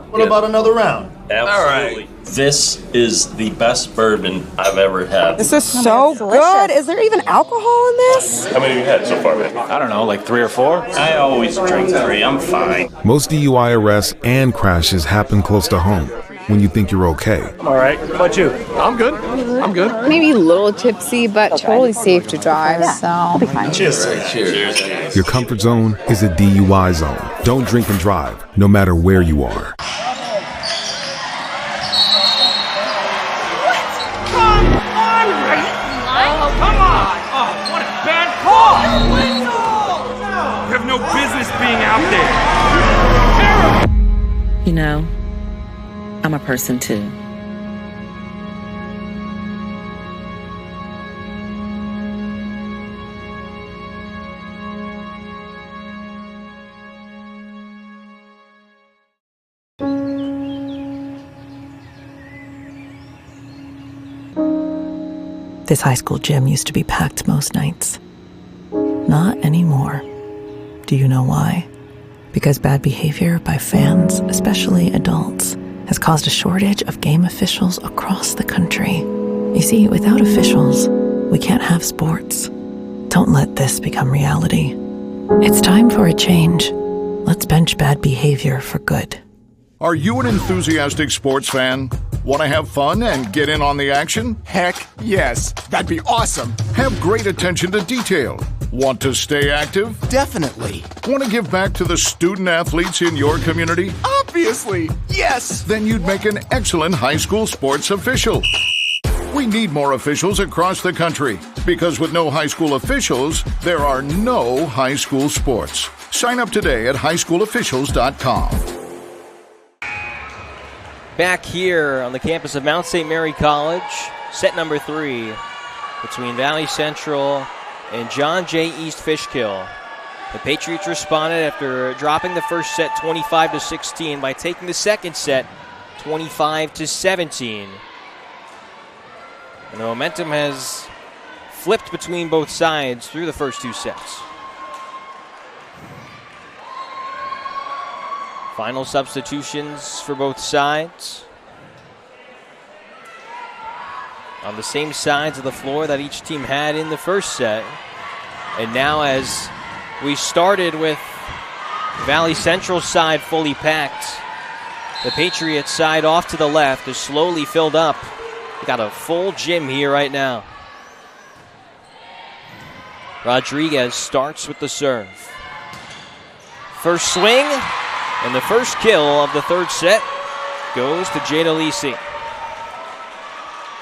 What about another round? Absolutely. This is the best bourbon I've ever had. This is so good. Is there even alcohol in this? How many have you had so far, man? I don't know, like 3 or 4? I always drink 3. I'm fine. Most DUI arrests and crashes happen close to home when you think you're okay. All right. How about you? I'm good. I'm good. Maybe a little tipsy, but totally safe to drive, so I'll be fine. Cheers. Cheers. Your comfort zone is a DUI zone. Don't drink and drive, no matter where you are. You know, I'm a person too. This high school gym used to be packed most nights. Not anymore. Do you know why? Because bad behavior by fans, especially adults, has caused a shortage of game officials across the country. You see, without officials, we can't have sports. Don't let this become reality. It's time for a change. Let's bench bad behavior for good. Are you an enthusiastic sports fan? Want to have fun and get in on the action? Heck, yes. That'd be awesome. Have great attention to detail. Want to stay active? Definitely. Want to give back to the student athletes in your community? Obviously, yes. Then you'd make an excellent high school sports official. We need more officials across the country because with no high school officials, there are no high school sports. Sign up today at highschoolofficials.com. Back here on the campus of Mount St. Mary College, set number 3 between Valley Central and John Jay East Fishkill. The Patriots responded after dropping the first set 25-16 by taking the second set 25-17. And the momentum has flipped between both sides through the first 2 sets. Final substitutions for both sides. On the same sides of the floor that each team had in the first set. And now as we started with Valley Central's side fully packed, the Patriots side off to the left is slowly filled up. We got a full gym here right now. Rodriguez starts with the serve. First swing. And the first kill of the third set goes to Jada Lisi.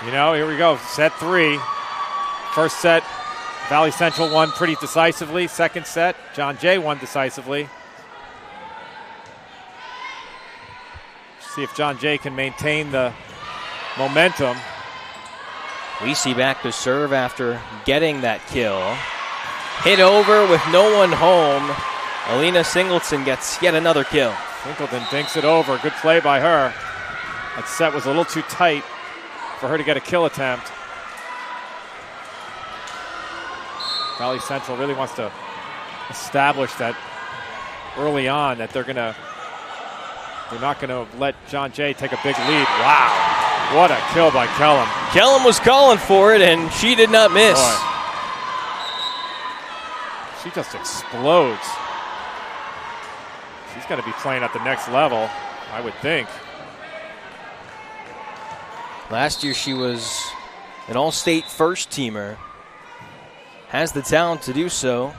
You know, here we go. Set 3. First set, Valley Central won pretty decisively. Second set, John Jay won decisively. See if John Jay can maintain the momentum. Lisi back to serve after getting that kill. Hit over with no one home. Alina Singleton gets yet another kill. Singleton dinks it over. Good play by her. That set was a little too tight for her to get a kill attempt. Valley Central really wants to establish that early on that they're not gonna let John Jay take a big lead. Wow, what a kill by Kellum. Kellum was calling for it and she did not miss. Boy. She just explodes. She's got to be playing at the next level, I would think. Last year she was an all-state first teamer. Has the talent to do so.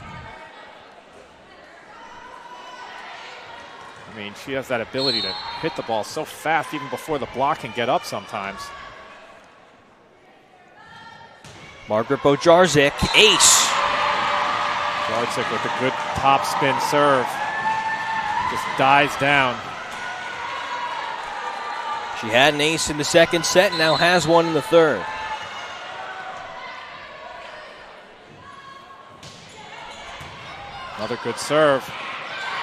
I mean, she has that ability to hit the ball so fast even before the block can get up sometimes. Margaret Bojarczyk, ace. Bojarczyk with a good top spin serve. Just dies down. She had an ace in the second set and now has one in the third. Another good serve.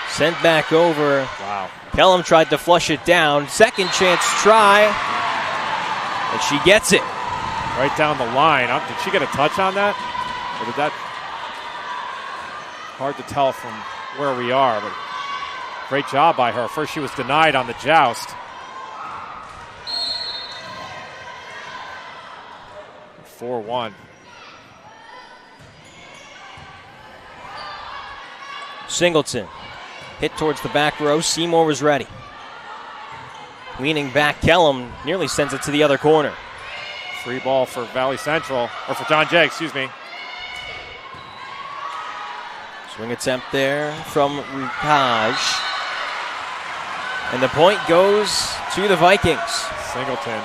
Sent back over. Wow. Kellum tried to flush it down. Second chance try. And she gets it. Right down the line. Did she get a touch on that? Or did that? Hard to tell from where we are, but great job by her. First she was denied on the joust. 4-1. Singleton hit towards the back row. Seymour was ready. Leaning back, Kellum nearly sends it to the other corner. Free ball for Valley Central, or for John Jay, excuse me. Swing attempt there from Rukaj. And the point goes to the Vikings. Singleton's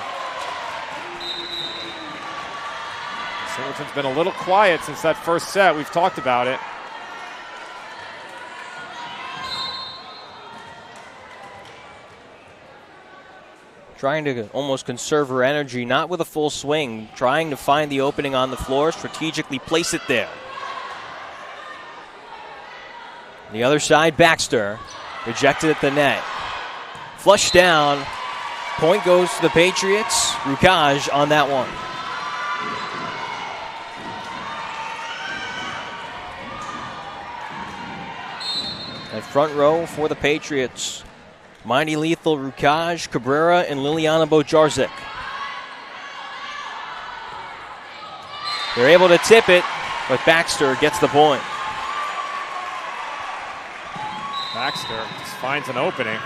been a little quiet since that first set. We've talked about it. Trying to almost conserve her energy, not with a full swing, trying to find the opening on the floor, strategically place it there. The other side, Baxter, rejected at the net. Flush down, point goes to the Patriots. Rukaj on that one. At front row for the Patriots. Mighty Lethal, Rukaj, Cabrera, and Liliana Bojarczyk. They're able to tip it, but Baxter gets the point. Baxter just finds an opening.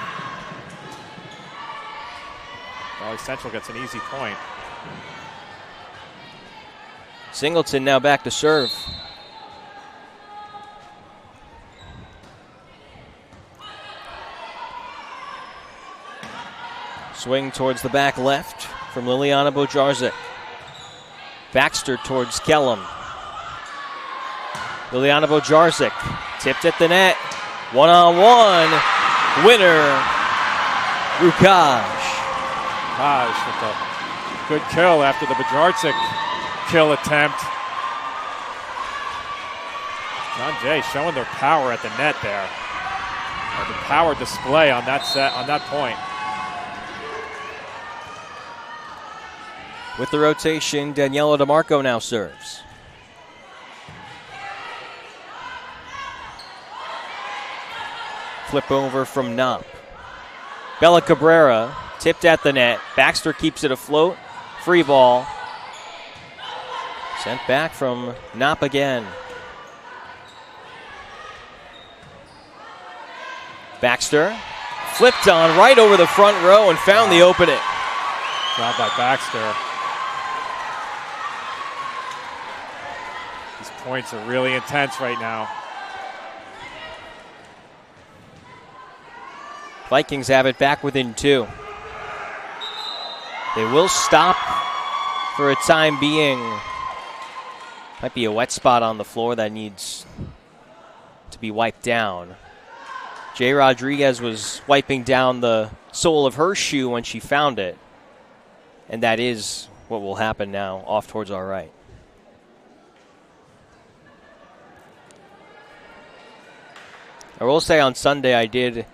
Valley Central gets an easy point. Singleton now back to serve. Swing towards the back left from Liliana Bojarczyk. Baxter towards Kellum. Liliana Bojarczyk tipped at the net. One-on-one. Winner, Rukaj. Rukaj with a good kill after the Bojarczyk kill attempt. John Jay showing their power at the net there. The power display on that set, on that point. With the rotation, Daniela DeMarco now serves. Flip over from Knopp. Bella Cabrera tipped at the net. Baxter keeps it afloat. Free ball. Sent back from Knopp again. Baxter flipped on right over the front row and found the opening. Job by Baxter. These points are really intense right now. Vikings have it back within 2. They will stop for a time being. Might be a wet spot on the floor that needs to be wiped down. Jay Rodriguez was wiping down the sole of her shoe when she found it. And that is what will happen now, off towards our right. I will say on Sunday I did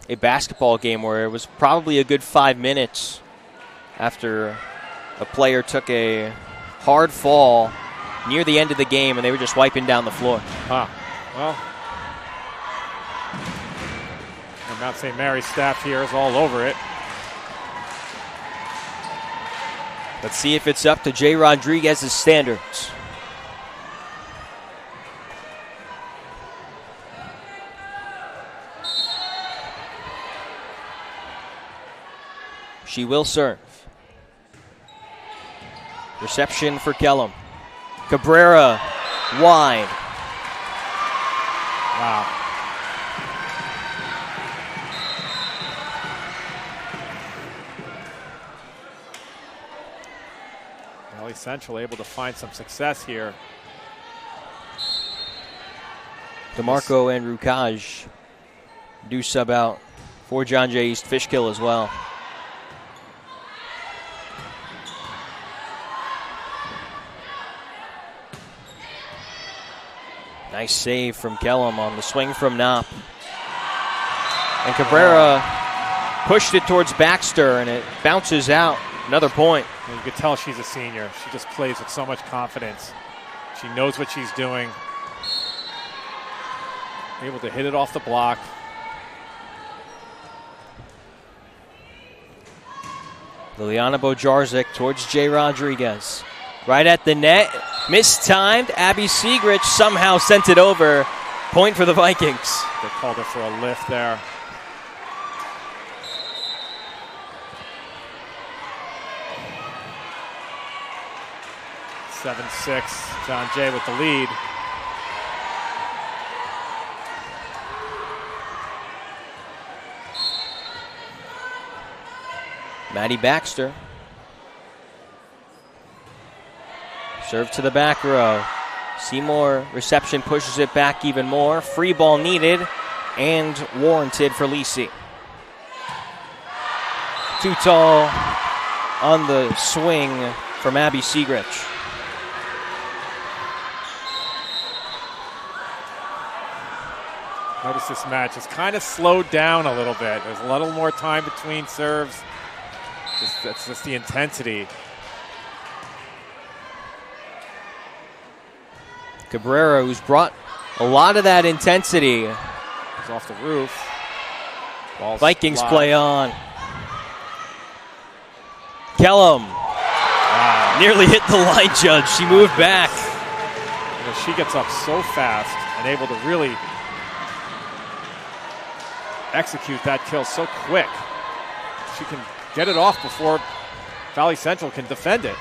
a basketball game where it was probably a good 5 minutes after a player took a hard fall near the end of the game and they were just wiping down the floor. Well, Mount St. Mary's staff here is all over it. Let's see if it's up to Jay Rodriguez's standards. She will serve. Reception for Kellum. Cabrera wide. Wow. Valley Central able to find some success here. DeMarco and Rukaj do sub out for John Jay East Fishkill as well. Nice save from Kellum on the swing from Knopp. And Cabrera pushed it towards Baxter, and it bounces out. Another point. You can tell she's a senior. She just plays with so much confidence. She knows what she's doing. Able to hit it off the block. Liliana Bojarczyk towards Jay Rodriguez. Right at the net. Mistimed. Abby Siegrich somehow sent it over. Point for the Vikings. They called her for a lift there. Seven, 6. John Jay with the lead. Maddie Baxter. Serve to the back row. Seymour reception pushes it back even more. Free ball needed and warranted for Lisi. Too tall on the swing from Abby Siegrich. Notice this match has kind of slowed down a little bit. There's a little more time between serves. That's just the intensity. Cabrera, who's brought a lot of that intensity. It's off the roof. Ball's Vikings fly. play on. Kellum. Wow. Nearly hit the line judge. She moved back. You know, she gets up so fast and able to really execute that kill so quick. She can get it off before Valley Central can defend it.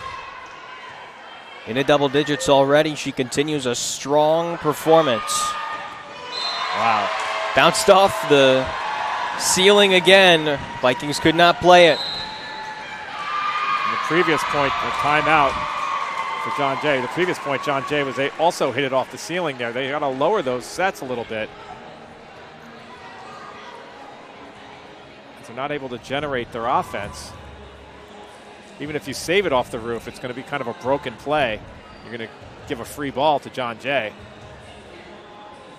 In the double digits already, she continues a strong performance. Wow. Bounced off the ceiling again. Vikings could not play it. In the previous point, a timeout for John Jay. The previous point, John Jay was also hit it off the ceiling there. They got to lower those sets a little bit. They're not able to generate their offense. Even if you save it off the roof, it's going to be kind of a broken play. You're going to give a free ball to John Jay.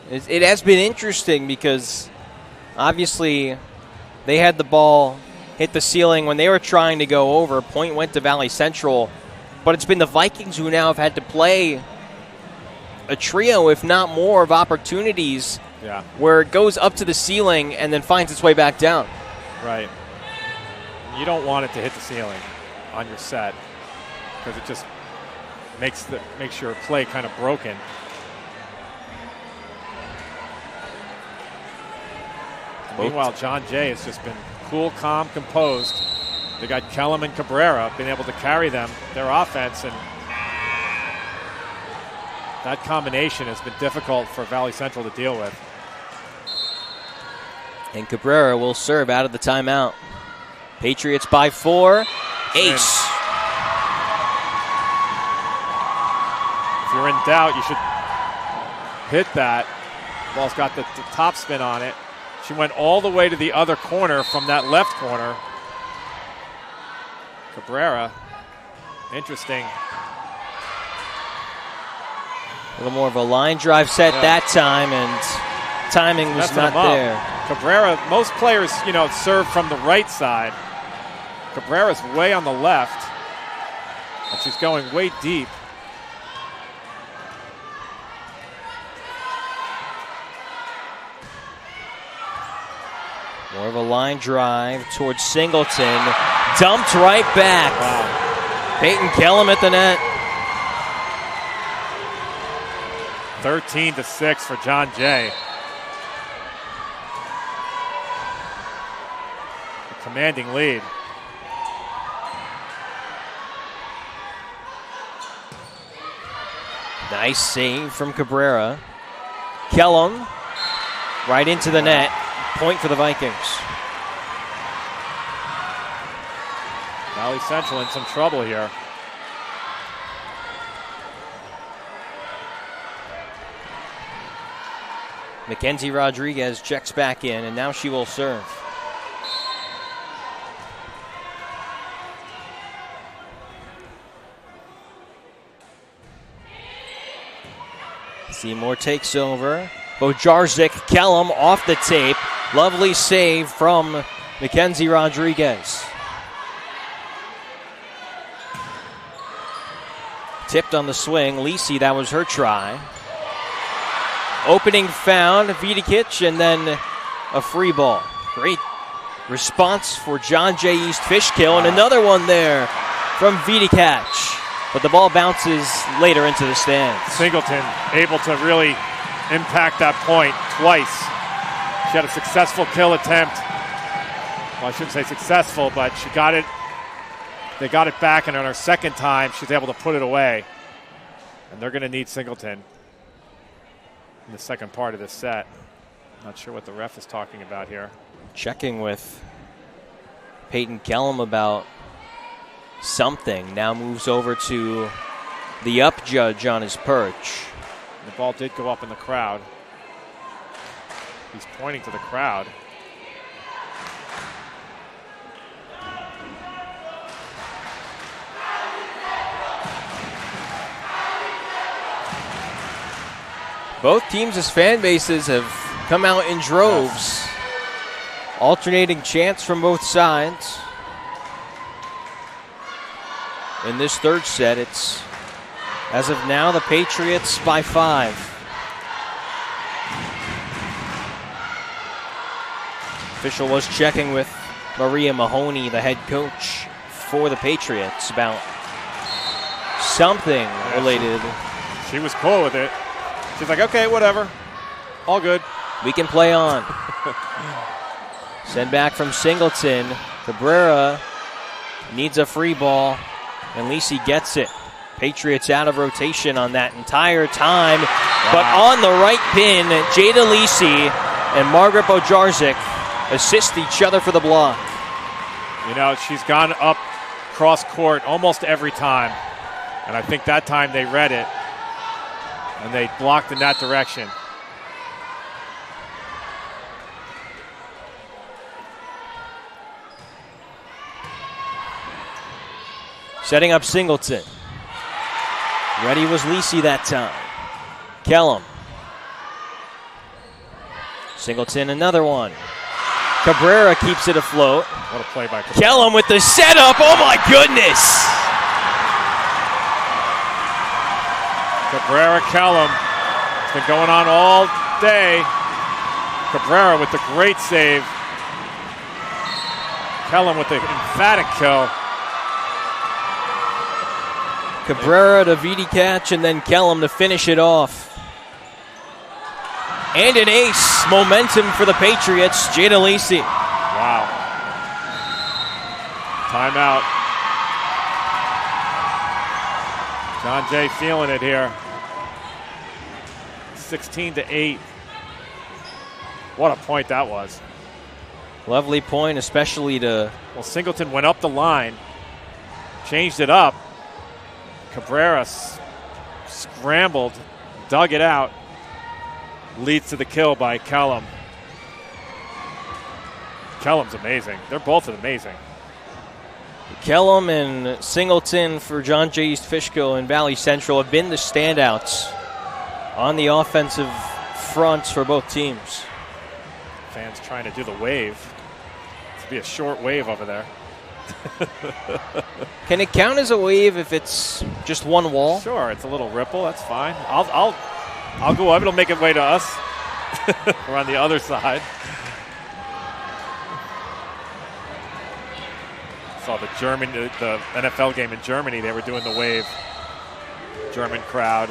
It has been interesting because obviously they had the ball hit the ceiling when they were trying to go over. Point went to Valley Central, but it's been the Vikings who now have had to play a trio, if not more, of opportunities where it goes up to the ceiling and then finds its way back down. Right. You don't want it to hit the ceiling on your set because it just makes your play kind of broken. Meanwhile, John Jay has just been cool, calm, composed. They got Kellum and Cabrera being able to carry them, their offense, and that combination has been difficult for Valley Central to deal with. And Cabrera will serve out of the timeout. Patriots by 4. Ace. If you're in doubt, you should hit that. Ball's got the top spin on it. She went all the way to the other corner from that left corner. Cabrera, interesting. A little more of a line drive set that time, and timing was not there. Cabrera, most players, serve from the right side. Cabrera's way on the left, and she's going way deep. More of a line drive towards Singleton. Dumped right back. Wow. Peyton Kellum at the net. 13-6 for John Jay. A commanding lead. Nice save from Cabrera. Kellum right into the net. Point for the Vikings. Valley Central in some trouble here. Mackenzie Rodriguez checks back in, and now she will serve. Seymour takes over. Bojarczyk, Kellum off the tape. Lovely save from Mackenzie Rodriguez. Tipped on the swing. Lisi, that was her try. Opening found, Vidikic, and then a free ball. Great response for John Jay East Fishkill, and another one there from Vidikic. But the ball bounces later into the stands. Singleton able to really impact that point twice. She had a successful kill attempt. Well, I shouldn't say successful, but she got it. They got it back, and on her second time, she's able to put it away. And they're going to need Singleton in the second part of this set. Not sure what the ref is talking about here. Checking with Peyton Kellum about something. Now moves over to the up judge on his perch. The ball did go up in the crowd. He's pointing to the crowd. Both teams' fan bases have come out in droves. Yes. Alternating chants from both sides. In this third set, it's, as of now, the Patriots by 5. Official was checking with Maria Mahoney, the head coach for the Patriots, about something related. She was cool with it. She's like, okay, whatever. All good. We can play on. Send back from Singleton. Cabrera needs a free ball, and Lisi gets it. Patriots out of rotation on that entire time. Wow. But on the right pin, Jada Lisi and Margaret Bojarczyk assist each other for the block. You know, she's gone up cross court almost every time. And I think that time they read it, and they blocked in that direction. Setting up Singleton. Ready was Lisi that time. Kellum. Singleton, another one. Cabrera keeps it afloat. What a play by Cabrera. Kellum with the setup. Oh, my goodness. Cabrera, Kellum. It's been going on all day. Cabrera with the great save. Kellum with the emphatic kill. Cabrera to Vidi catch, and then Kellum to finish it off. And an ace. Momentum for the Patriots. Jada Lisi. Wow. Timeout. John Jay feeling it here. 16-8. What a point that was. Lovely point, especially to... Well, Singleton went up the line, changed it up. Cabrera scrambled, dug it out, leads to the kill by Kellum. Kellum's amazing. They're both amazing. Kellum and Singleton for John Jay East Fishkill and Valley Central have been the standouts on the offensive fronts for both teams. Fans trying to do the wave. It's be a short wave over there. Can it count as a wave if it's just one wall? Sure, it's a little ripple. That's fine. I'll go up. It'll make its way to us. We're on the other side. Saw the NFL game in Germany. They were doing the wave. German crowd.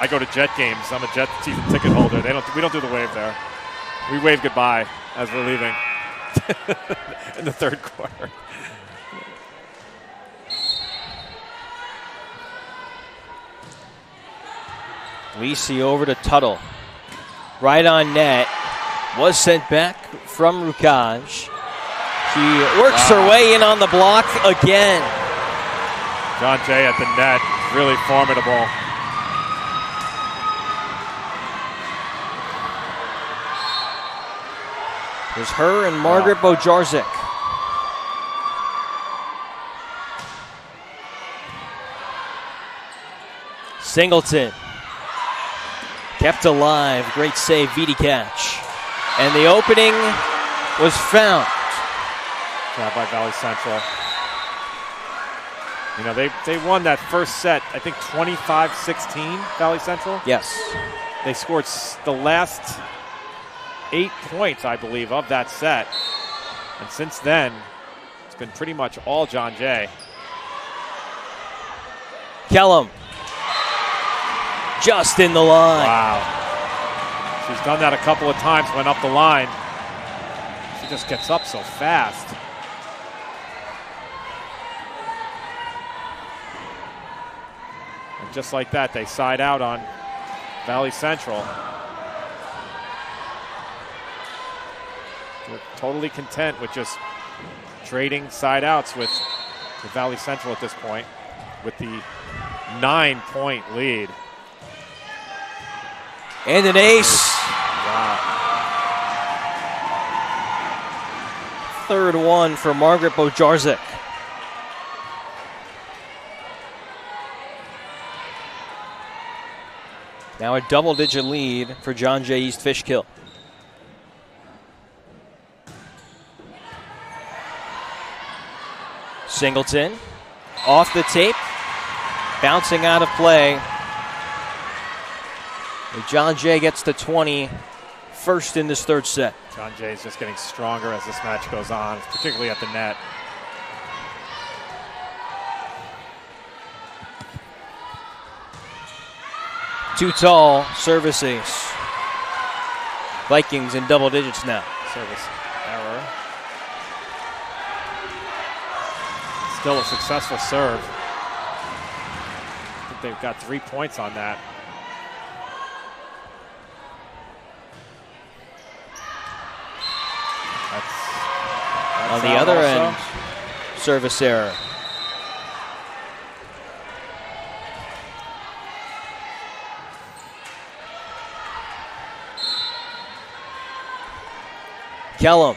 I go to Jet games. I'm a Jet season ticket holder. We don't do the wave there. We wave goodbye as we're leaving. In the third quarter. Lisi over to Tuttle. Right on net. Was sent back from Rukaj. She works her way in on the block again. John Jay at the net. Really formidable. It was her and Margaret Bojarczyk. Singleton. Kept alive. Great save, Vidi catch. And the opening was found. Job by Valley Central. You know, they won that first set, I think 25-16, Valley Central. Yes. They scored the last 8 points, I believe, of that set. And since then, it's been pretty much all John Jay. Kellum. Just in the line. Wow. She's done that a couple of times, went up the line. She just gets up so fast. And just like that, they side out on Valley Central. We're totally content with just trading side outs with Valley Central at this point with the 9-point lead. And an ace. Wow. Third one for Margaret Bojarczyk. Now a double-digit lead for John Jay East Fishkill. Singleton off the tape, bouncing out of play. John Jay gets to 20 first in this third set. John Jay is just getting stronger as this match goes on, particularly at the net. Too tall, service ace. Vikings in double digits now. Service error. Still a successful serve. I think they've got 3 points on that. That's on the other end, service error. Kellum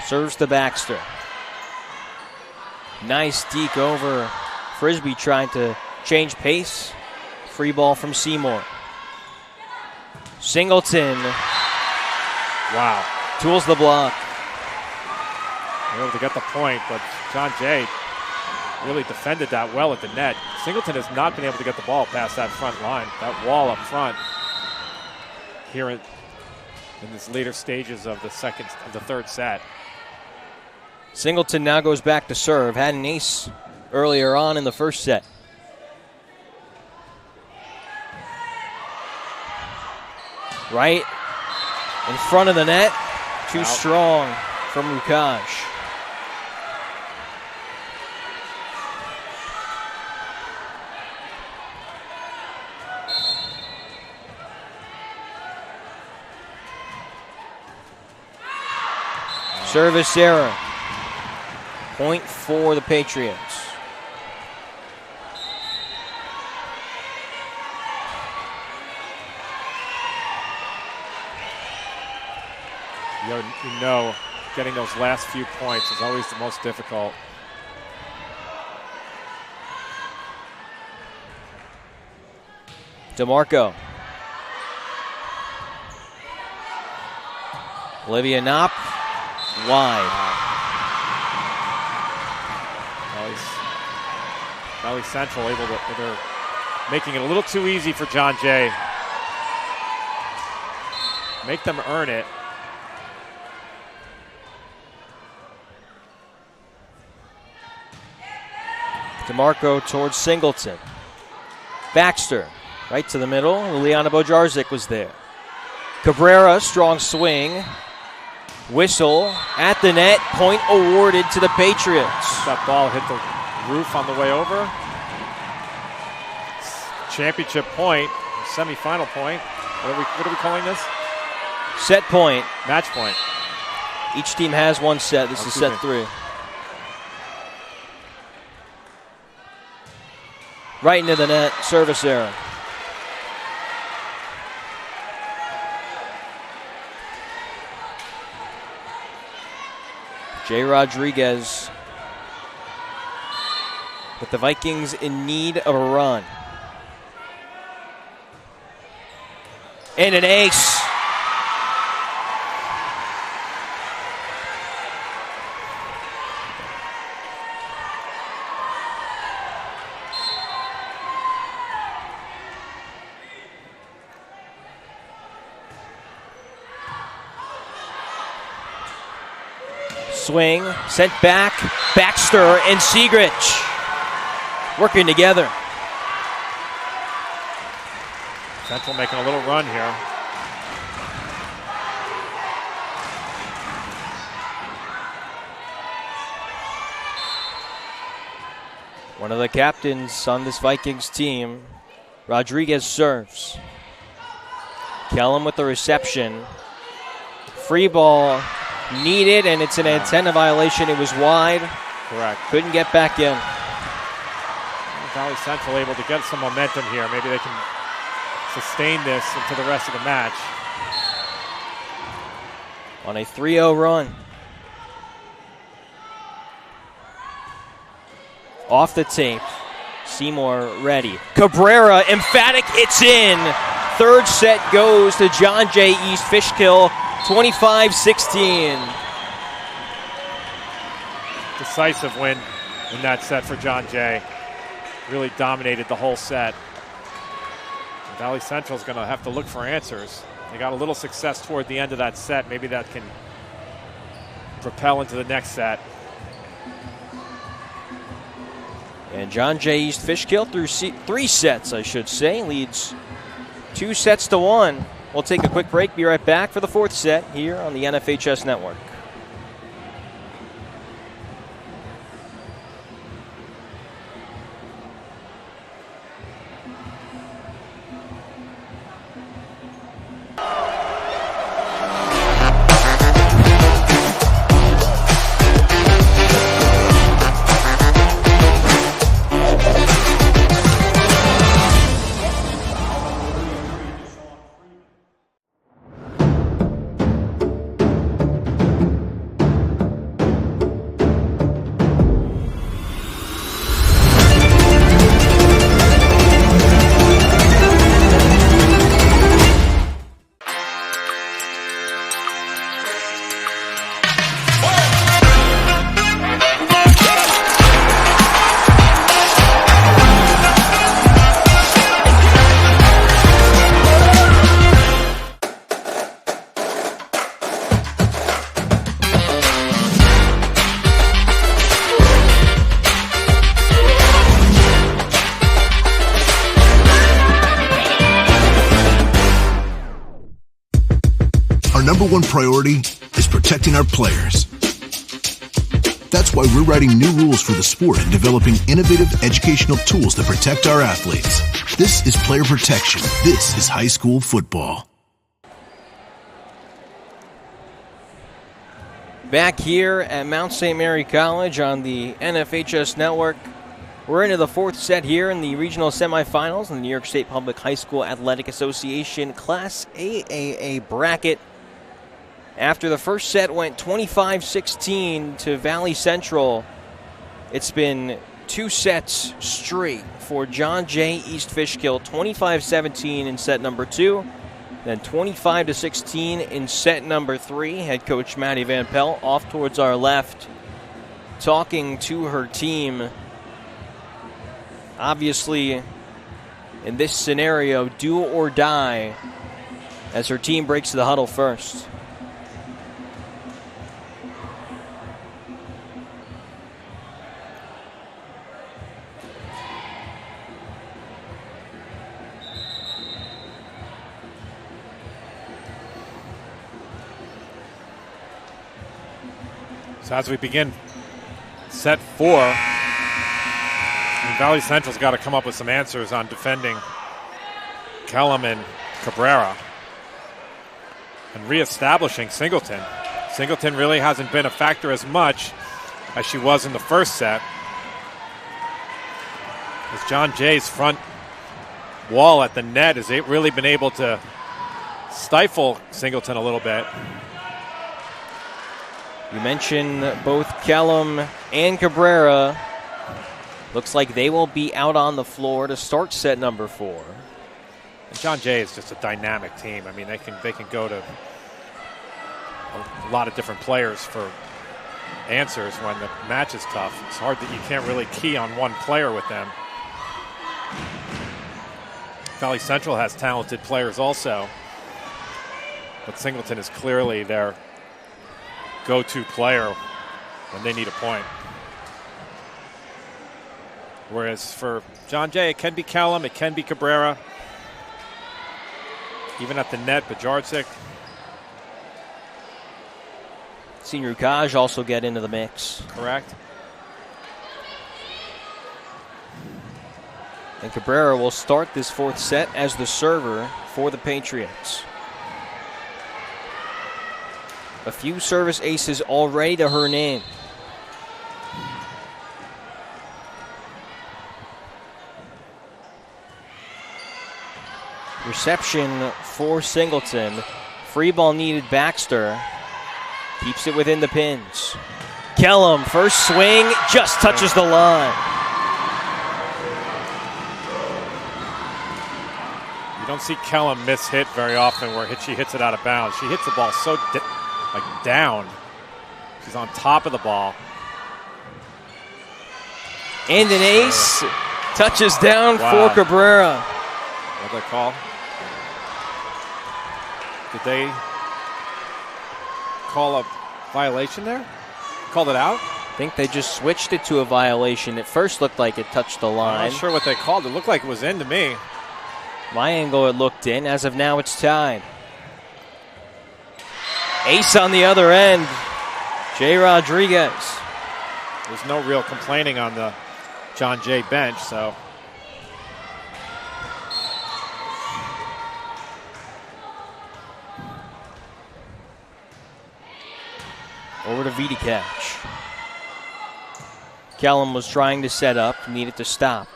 serves to Baxter. Nice deke over. Frisbie trying to change pace. Free ball from Seymour. Singleton. Wow. Tools the block. Able to get the point, but John Jay really defended that well at the net. Singleton has not been able to get the ball past that front line, that wall up front. Here in these later stages of the third set. Singleton now goes back to serve. Had an ace earlier on in the first set. Right in front of the net. Too strong from Rukash. Service error. Point for the Patriots. You know, getting those last few points is always the most difficult. DeMarco. Olivia Knopp. Wide. Valley Central they're making it a little too easy for John Jay. Make them earn it. DeMarco towards Singleton. Baxter, right to the middle. Liliana Bojarczyk was there. Cabrera, strong swing. Whistle at the net. Point awarded to the Patriots. That ball hit the roof on the way over. Championship point, semifinal point. What are we calling this? Set point. Match point. Each team has one set. This is set 3. Right into the net. Service error. Jay Rodriguez with the Vikings in need of a run. And an ace. Swing, sent back, Baxter and Siegrich working together. Central making a little run here. One of the captains on this Vikings team, Rodriguez serves. Kellum with the reception. Free ball needed, and it's an antenna violation. It was wide. Correct. Couldn't get back in. Valley Central able to get some momentum here. Maybe they can sustain this into the rest of the match. On a 3-0 run. Off the tape. Seymour ready. Cabrera, emphatic, it's in. Third set goes to John Jay East Fishkill, 25-16. Decisive win in that set for John Jay. Really dominated the whole set. Valley Central's going to have to look for answers. They got a little success toward the end of that set. Maybe that can propel into the next set. And John Jay East Fishkill through 3 sets, I should say, leads 2-1 We'll take a quick break, be right back for the fourth set here on the NFHS Network. Number one priority is protecting our players. That's why we're writing new rules for the sport and developing innovative educational tools that protect our athletes. This is player protection. This is high school football. Back here at Mount St. Mary College on the NFHS Network. We're into the fourth set here in the regional semifinals in the New York State Public High School Athletic Association Class AAA bracket. After the first set went 25-16 to Valley Central, it's been two sets straight for John Jay East Fishkill, 25-17 in set number 2, then 25-16 in set number 3. Head coach Maddie Van Pelt off towards our left, talking to her team. Obviously, in this scenario, do or die as her team breaks to the huddle first. So as we begin set 4, Valley Central's got to come up with some answers on defending Kellum and Cabrera and reestablishing Singleton. Singleton really hasn't been a factor as much as she was in the first set, as John Jay's front wall at the net has really been able to stifle Singleton a little bit. You mentioned both Kellum and Cabrera. Looks like they will be out on the floor to start set number 4. And John Jay is just a dynamic team. I mean, they can go to a lot of different players for answers when the match is tough. It's hard that you can't really key on one player with them. Valley Central has talented players also, but Singleton is clearly their go-to player when they need a point. Whereas for John Jay, it can be Kellum, it can be Cabrera. Even at the net, Bajarczyk. Senior Kaj also get into the mix. Correct. And Cabrera will start this fourth set as the server for the Patriots. A few service aces already to her name. Reception for Singleton. Free ball needed Baxter. Keeps it within the pins. Kellum, first swing, just touches the line. You don't see Kellum miss hit very often where she hits it out of bounds. She hits the ball so down. She's on top of the ball. And an ace. Touches down for Cabrera. What'd they call? Did they call a violation there? Called it out? I think they just switched it to a violation. It first looked like it touched the line. I'm not sure what they called. It looked like it was in to me. My angle, it looked in. As of now, it's tied. Ace on the other end. Jay Rodriguez. There's no real complaining on the John Jay bench, so. Over to Vidic. Kellum was trying to set up, needed to stop.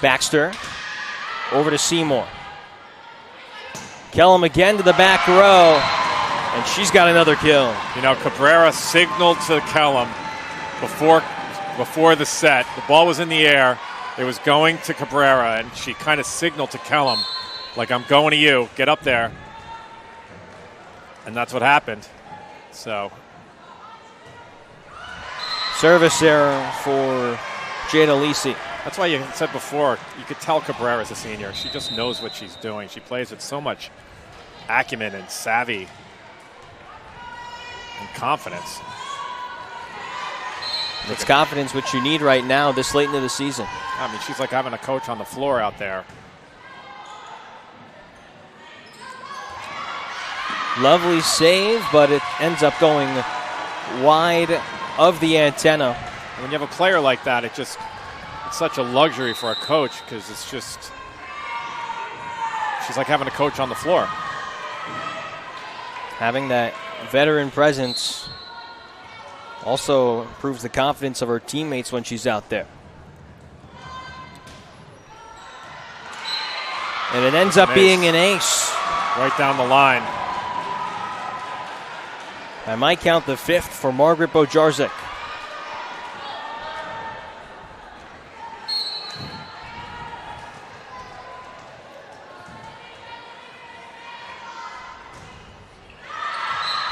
Baxter over to Seymour. Kellum again to the back row, and she's got another kill. You know, Cabrera signaled to Kellum before the set. The ball was in the air. It was going to Cabrera, and she kind of signaled to Kellum, like, I'm going to you. Get up there. And that's what happened. So. Service error for Jada Lisi. That's why you said before, you could tell Cabrera's a senior. She just knows what she's doing. She plays with so much acumen and savvy and confidence. It's confidence which you need right now this late into the season. I mean, she's like having a coach on the floor out there. Lovely save, but it ends up going wide of the antenna. And when you have a player like that, it's such a luxury for a coach because it's just, she's like having a coach on the floor. Having that veteran presence also improves the confidence of her teammates when she's out there. And it ends up being an ace. Right down the line. I might count the 5th for Margaret Bojarczyk.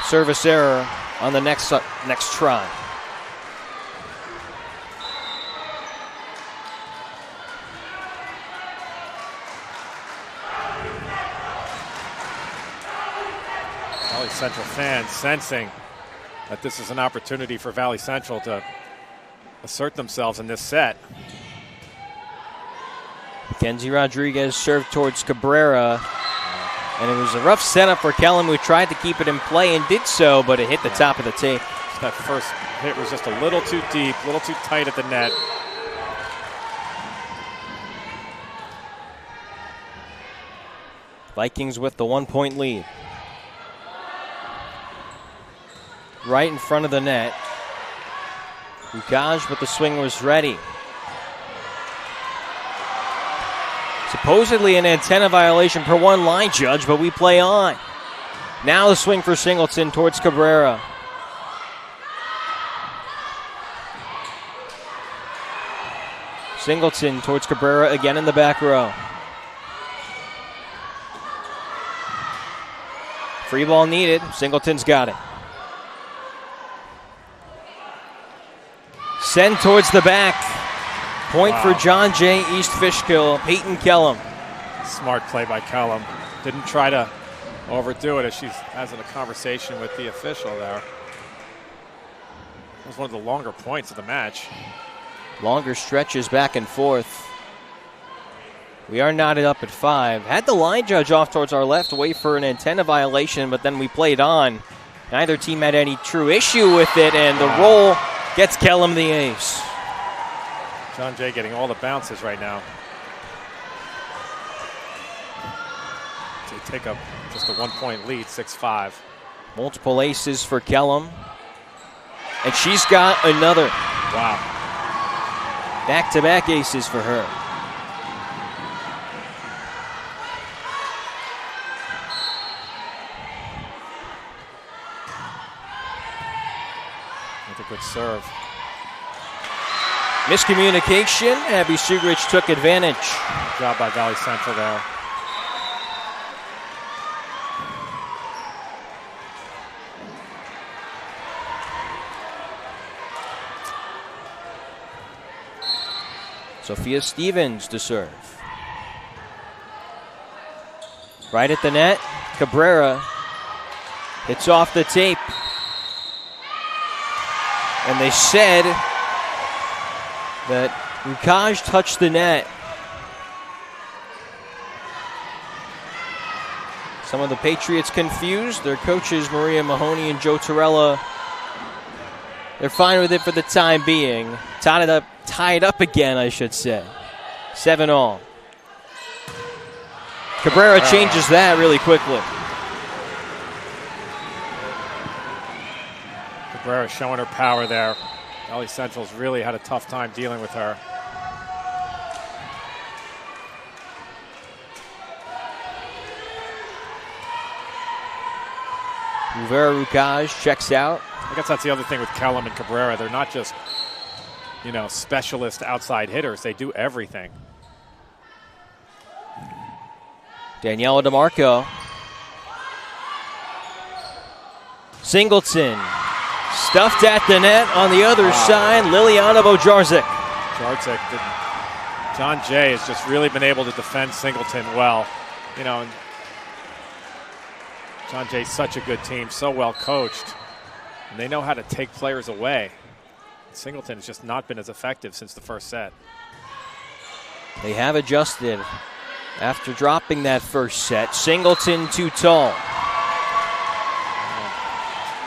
Service error on the next try. Valley Central fans sensing that this is an opportunity for Valley Central to assert themselves in this set. Kenzie Rodriguez served towards Cabrera. And it was a rough setup for Kellum, who tried to keep it in play and did so, but it hit the top of the tape. That first hit was just a little too deep, a little too tight at the net. Vikings with the 1-point lead. Right in front of the net. Bukaj, but the swing was ready. Supposedly an antenna violation per one line judge, but we play on. Now the swing for Singleton towards Cabrera. Singleton towards Cabrera again in the back row. Free ball needed. Singleton's got it. Send towards the back. Point for John Jay, East Fishkill, Peyton Kellum. Smart play by Kellum. Didn't try to overdo it as she's having a conversation with the official there. It was one of the longer points of the match. Longer stretches back and forth. We are knotted up at 5. Had the line judge off towards our left, wait for an antenna violation, but then we played on. Neither team had any true issue with it, and the roll gets Kellum the ace. John Jay getting all the bounces right now. They take up just a 1-point lead, 6-5. Multiple aces for Kellum. And she's got another. Wow. Back-to-back aces for her. That's a good serve. Miscommunication. Abby Sugrich took advantage. Good job by Valley Central there. Sophia Stevens to serve. Right at the net. Cabrera hits off the tape. And they said that Bukaj touched the net. Some of the Patriots confused. Their coaches, Maria Mahoney and Joe Torella, they're fine with it for the time being. Tied up again, I should say. 7-all. Cabrera changes that really quickly. Cabrera showing her power there. Valley Central's really had a tough time dealing with her. Rivera Rucaj checks out. I guess that's the other thing with Kellum and Cabrera. They're not just, specialist outside hitters. They do everything. Daniela DeMarco. Singleton. Stuffed at the net on the other side. Liliana Bojarczyk. John Jay has just really been able to defend Singleton well. And John Jay's such a good team, so well coached. And they know how to take players away. Singleton has just not been as effective since the first set. They have adjusted after dropping that first set. Singleton too tall.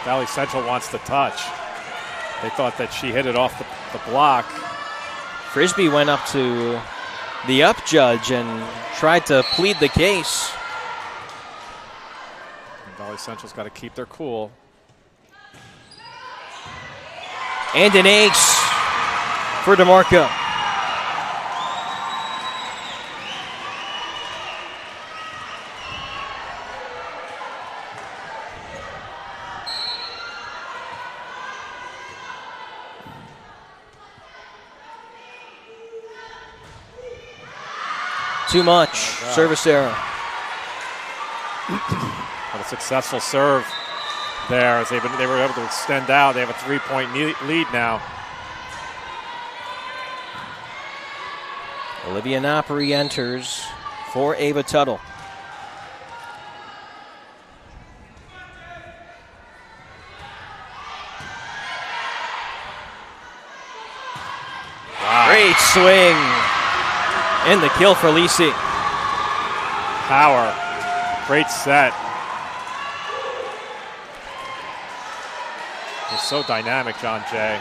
Valley Central wants the touch. They thought that she hit it off the block. Frisbie went up to the up judge and tried to plead the case. And Valley Central's got to keep their cool. And an ace for DeMarco. Too much. Service error. But a successful serve there as they were able to extend out. They have a 3-point lead now. Olivia Napoli enters for Ava Tuttle. Wow. Great swing. And the kill for Lisi. Power. Great set. They're so dynamic, John Jay.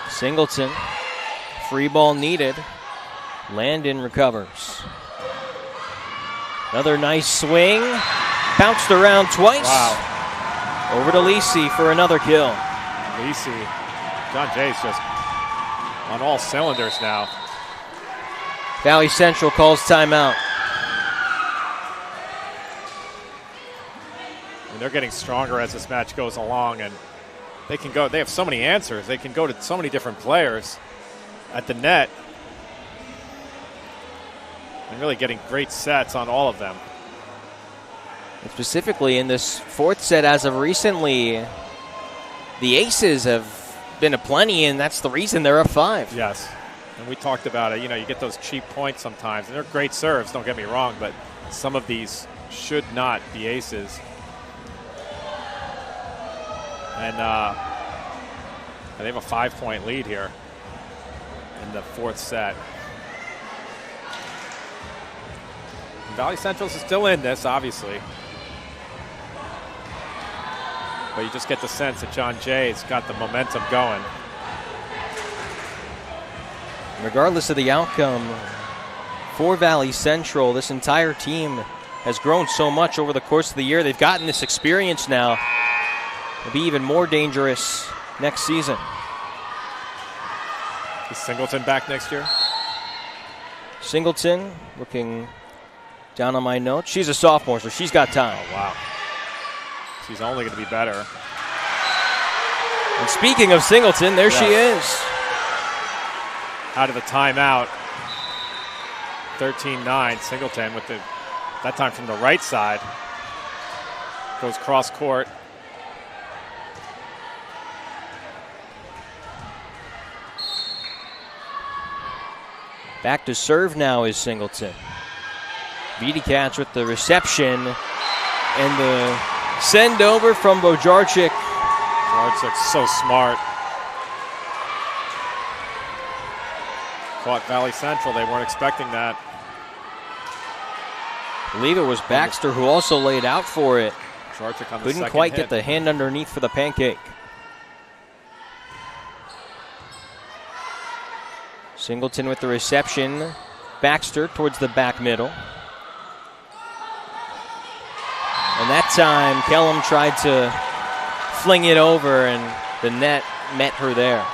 Singleton. Free ball needed. Landon recovers. Another nice swing. Bounced around twice. Wow. Over to Lisi for another kill. Lisi. John Jay's just on all cylinders now. Valley Central calls timeout. And they're getting stronger as this match goes along, and they have so many answers. They can go to so many different players at the net and really getting great sets on all of them. And specifically in this fourth set as of recently, the aces have been aplenty, and that's the reason they're up 5. Yes. And we talked about it. You get those cheap points sometimes, and they're great serves, don't get me wrong, but some of these should not be aces. And they have a 5-point lead here in the fourth set. And Valley Central's is still in this, obviously. But you just get the sense that John Jay's got the momentum going. Regardless of the outcome for Valley Central, this entire team has grown so much over the course of the year. They've gotten this experience now. It'll be even more dangerous next season. Is Singleton back next year? Singleton, looking down on my notes. She's a sophomore, so she's got time. Oh, wow. She's only going to be better. And speaking of Singleton, there she is. Out of the timeout. 13-9. Singleton with that time from the right side. Goes cross court. Back to serve now is Singleton. Vidic with the reception and the send over from Bojarczyk. Bojarczyk's so smart. caught Valley Central. They weren't expecting that. I believe it was Baxter who also laid out for it. Jarczyk on the Couldn't second quite hit. get the hand underneath for the pancake. Singleton with the reception. Baxter towards the back middle. And that time, Kellum tried to fling it over, and the net met her there.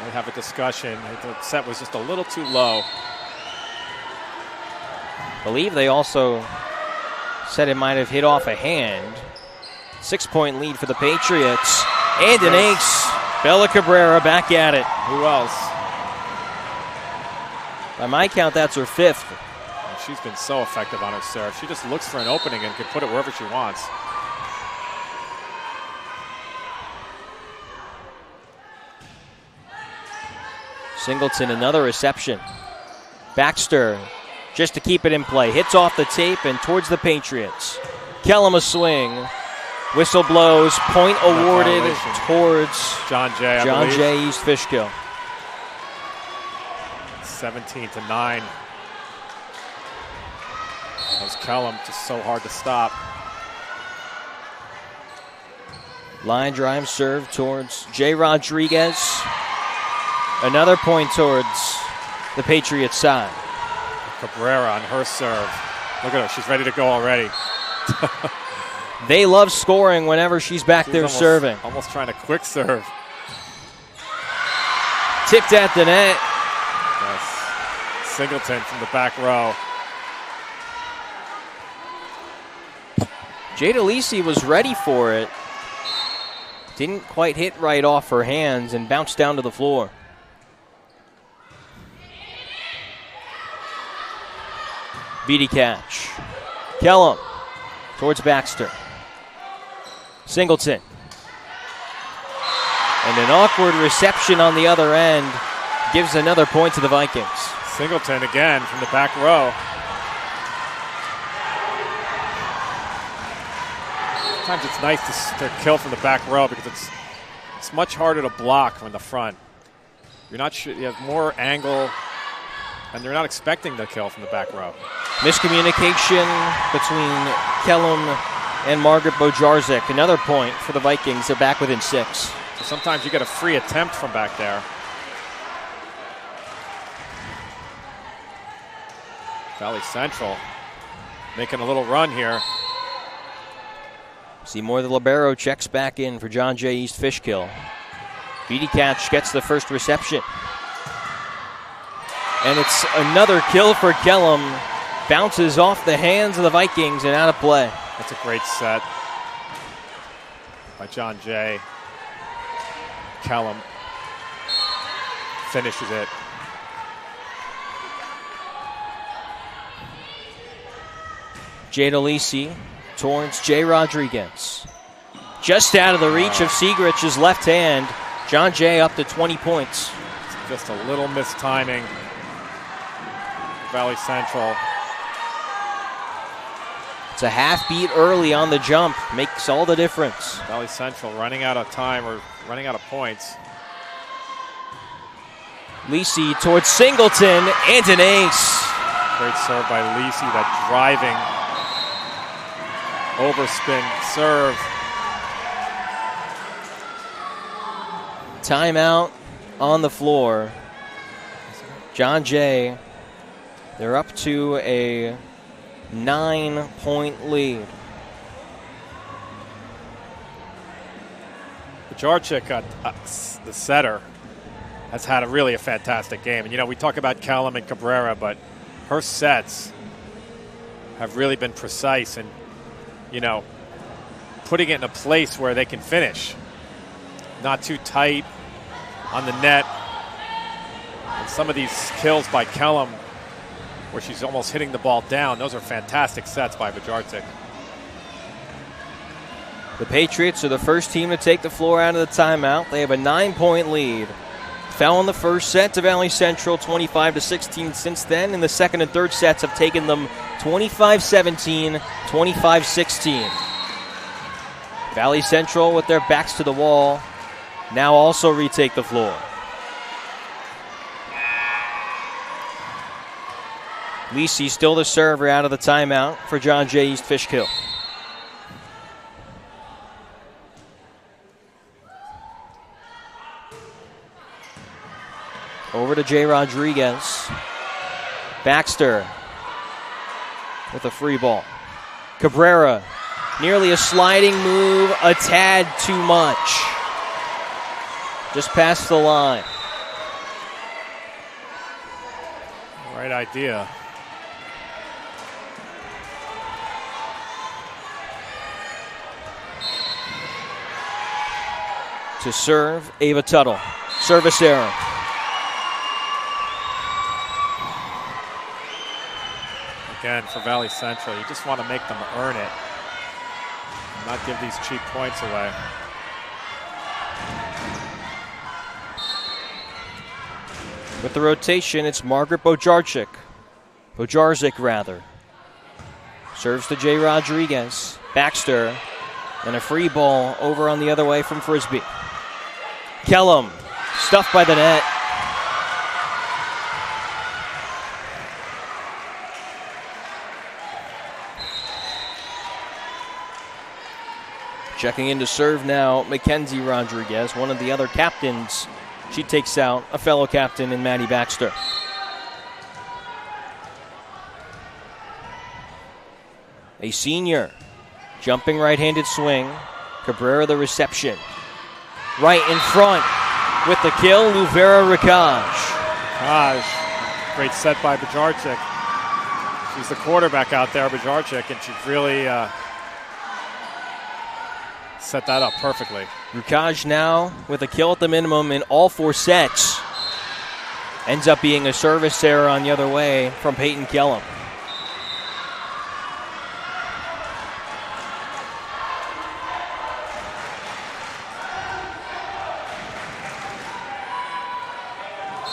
They have a discussion. The set was just a little too low. I believe they also said it might have hit off a hand. 6-point lead for the Patriots. And an ace. Bella Cabrera back at it. Who else? By my count, that's her 5th. And she's been so effective on her serve. She just looks for an opening and can put it wherever she wants. Singleton, another reception. Baxter, just to keep it in play, hits off the tape and towards the Patriots. Kellum a swing. Whistle blows. Point awarded towards John Jay, John Jay, East Fishkill. 17-9. That was Kellum, just so hard to stop. Line drive serve towards Jay Rodriguez. Another point towards the Patriots side. Cabrera on her serve. Look at her, she's ready to go already. They love scoring whenever she's back there serving. Almost trying to quick serve. Tipped at the net. Yes. Singleton from the back row. Jada Lisi was ready for it. Didn't quite hit right off her hands and bounced down to the floor. Beatty catch. Kellum towards Baxter. Singleton. And an awkward reception on the other end gives another point to the Vikings. Singleton again from the back row. Sometimes it's nice to kill from the back row because it's much harder to block from the front. You're not sure, you have more angle, and they're not expecting the kill from the back row. Miscommunication between Kellum and Margaret Bojarczyk. Another point for the Vikings. They're back within 6. So sometimes you get a free attempt from back there. Valley Central making a little run here. Seymour the libero checks back in for John Jay, East Fishkill. Beatty catch gets the first reception. And it's another kill for Kellum. Bounces off the hands of the Vikings and out of play. That's a great set by John Jay. Kellum finishes it. Jada Lisi towards Jay Rodriguez. Just out of the reach of Siegrich's left hand. John Jay up to 20 points. It's just a little mistiming. Valley Central. It's a half beat early on the jump. Makes all the difference. Valley Central running out of time or running out of points. Lisi towards Singleton and an ace. Great serve by Lisi, that driving overspin serve. Timeout on the floor. John Jay, they're up to a 9-point lead. Jarczyk, the setter, has had a fantastic game. And, we talk about Kellum and Cabrera, but her sets have really been precise and, putting it in a place where they can finish. Not too tight on the net. And some of these kills by Kellum, where she's almost hitting the ball down, those are fantastic sets by Jarczyk. The Patriots are the first team to take the floor out of the timeout. They have a 9-point lead. Fell in the first set to Valley Central, 25-16 since then. And the second and third sets have taken them 25-17, 25-16. Valley Central with their backs to the wall now also retake the floor. Lisi still the server out of the timeout for John Jay East Fishkill. Over to Jay Rodriguez. Baxter with a free ball. Cabrera, nearly a sliding move, a tad too much. Just past the line. Right idea. To serve, Ava Tuttle. Service error. Again, for Valley Central, you just want to make them earn it. And not give these cheap points away. With the rotation, it's Margaret Bojarczyk. Bojarczyk, rather. Serves to Jay Rodriguez. Baxter. And a free ball over on the other way from Frisbie. Kellum, stuffed by the net. Checking in to serve now, Mackenzie Rodriguez, one of the other captains. She takes out a fellow captain in Maddie Baxter. A senior, jumping right-handed swing. Cabrera the reception. Right in front with the kill, Luvera Rakaj. Great set by Bojarczyk. She's the quarterback out there, Bojarczyk, and she's really set that up perfectly. Rakaj now with a kill at the minimum in all 4 sets. Ends up being a service error on the other way from Peyton Kellum.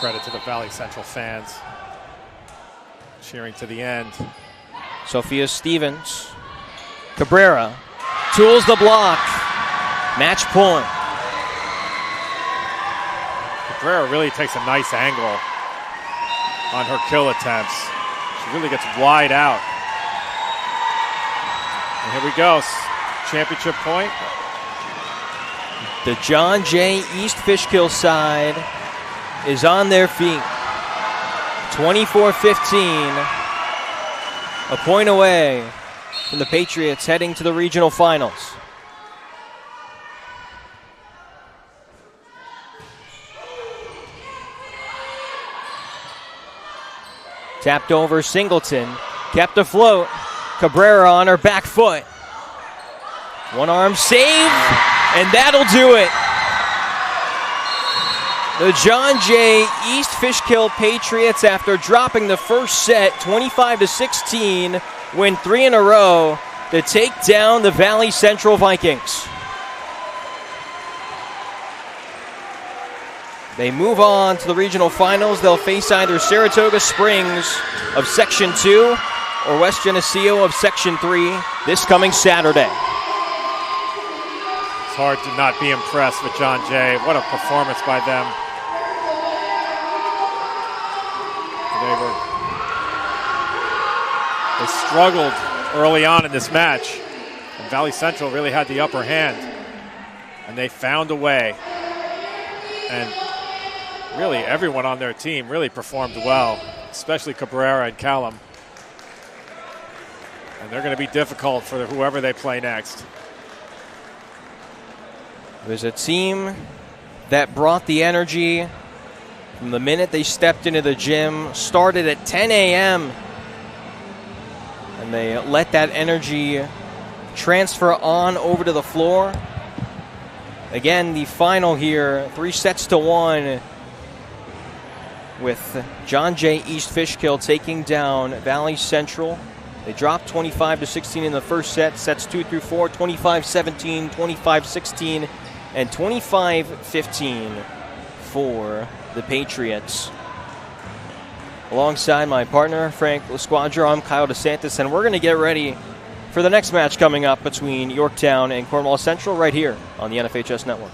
Credit to the Valley Central fans. Cheering to the end. Sophia Stevens. Cabrera tools the block. Match point. Cabrera really takes a nice angle on her kill attempts. She really gets wide out. And here we go. Championship point. The John Jay East Fishkill side is on their feet. 24-15. A point away from the Patriots heading to the regional finals. Tapped over Singleton, kept afloat. Cabrera on her back foot. One arm save, and that'll do it. The John Jay East Fishkill Patriots, after dropping the first set 25-16, win 3 in a row to take down the Valley Central Vikings. They move on to the regional finals. They'll face either Saratoga Springs of Section 2 or West Geneseo of Section 3 this coming Saturday. It's hard to not be impressed with John Jay. What a performance by them. They struggled early on in this match, and Valley Central really had the upper hand, and they found a way. And really, everyone on their team really performed well, especially Cabrera and Callum. And they're going to be difficult for whoever they play next. It was a team that brought the energy from the minute they stepped into the gym. Started at 10 a.m. and they let that energy transfer on over to the floor. Again, the final here, 3-1, with John Jay East Fishkill taking down Valley Central. They dropped 25-16 in the first set, sets 2 through 4, 25-17, 25-16, and 25-15 for the Patriots. Alongside my partner, Frank LaSquadra, I'm Kyle DeSantis, and we're going to get ready for the next match coming up between Yorktown and Cornwall Central right here on the NFHS Network.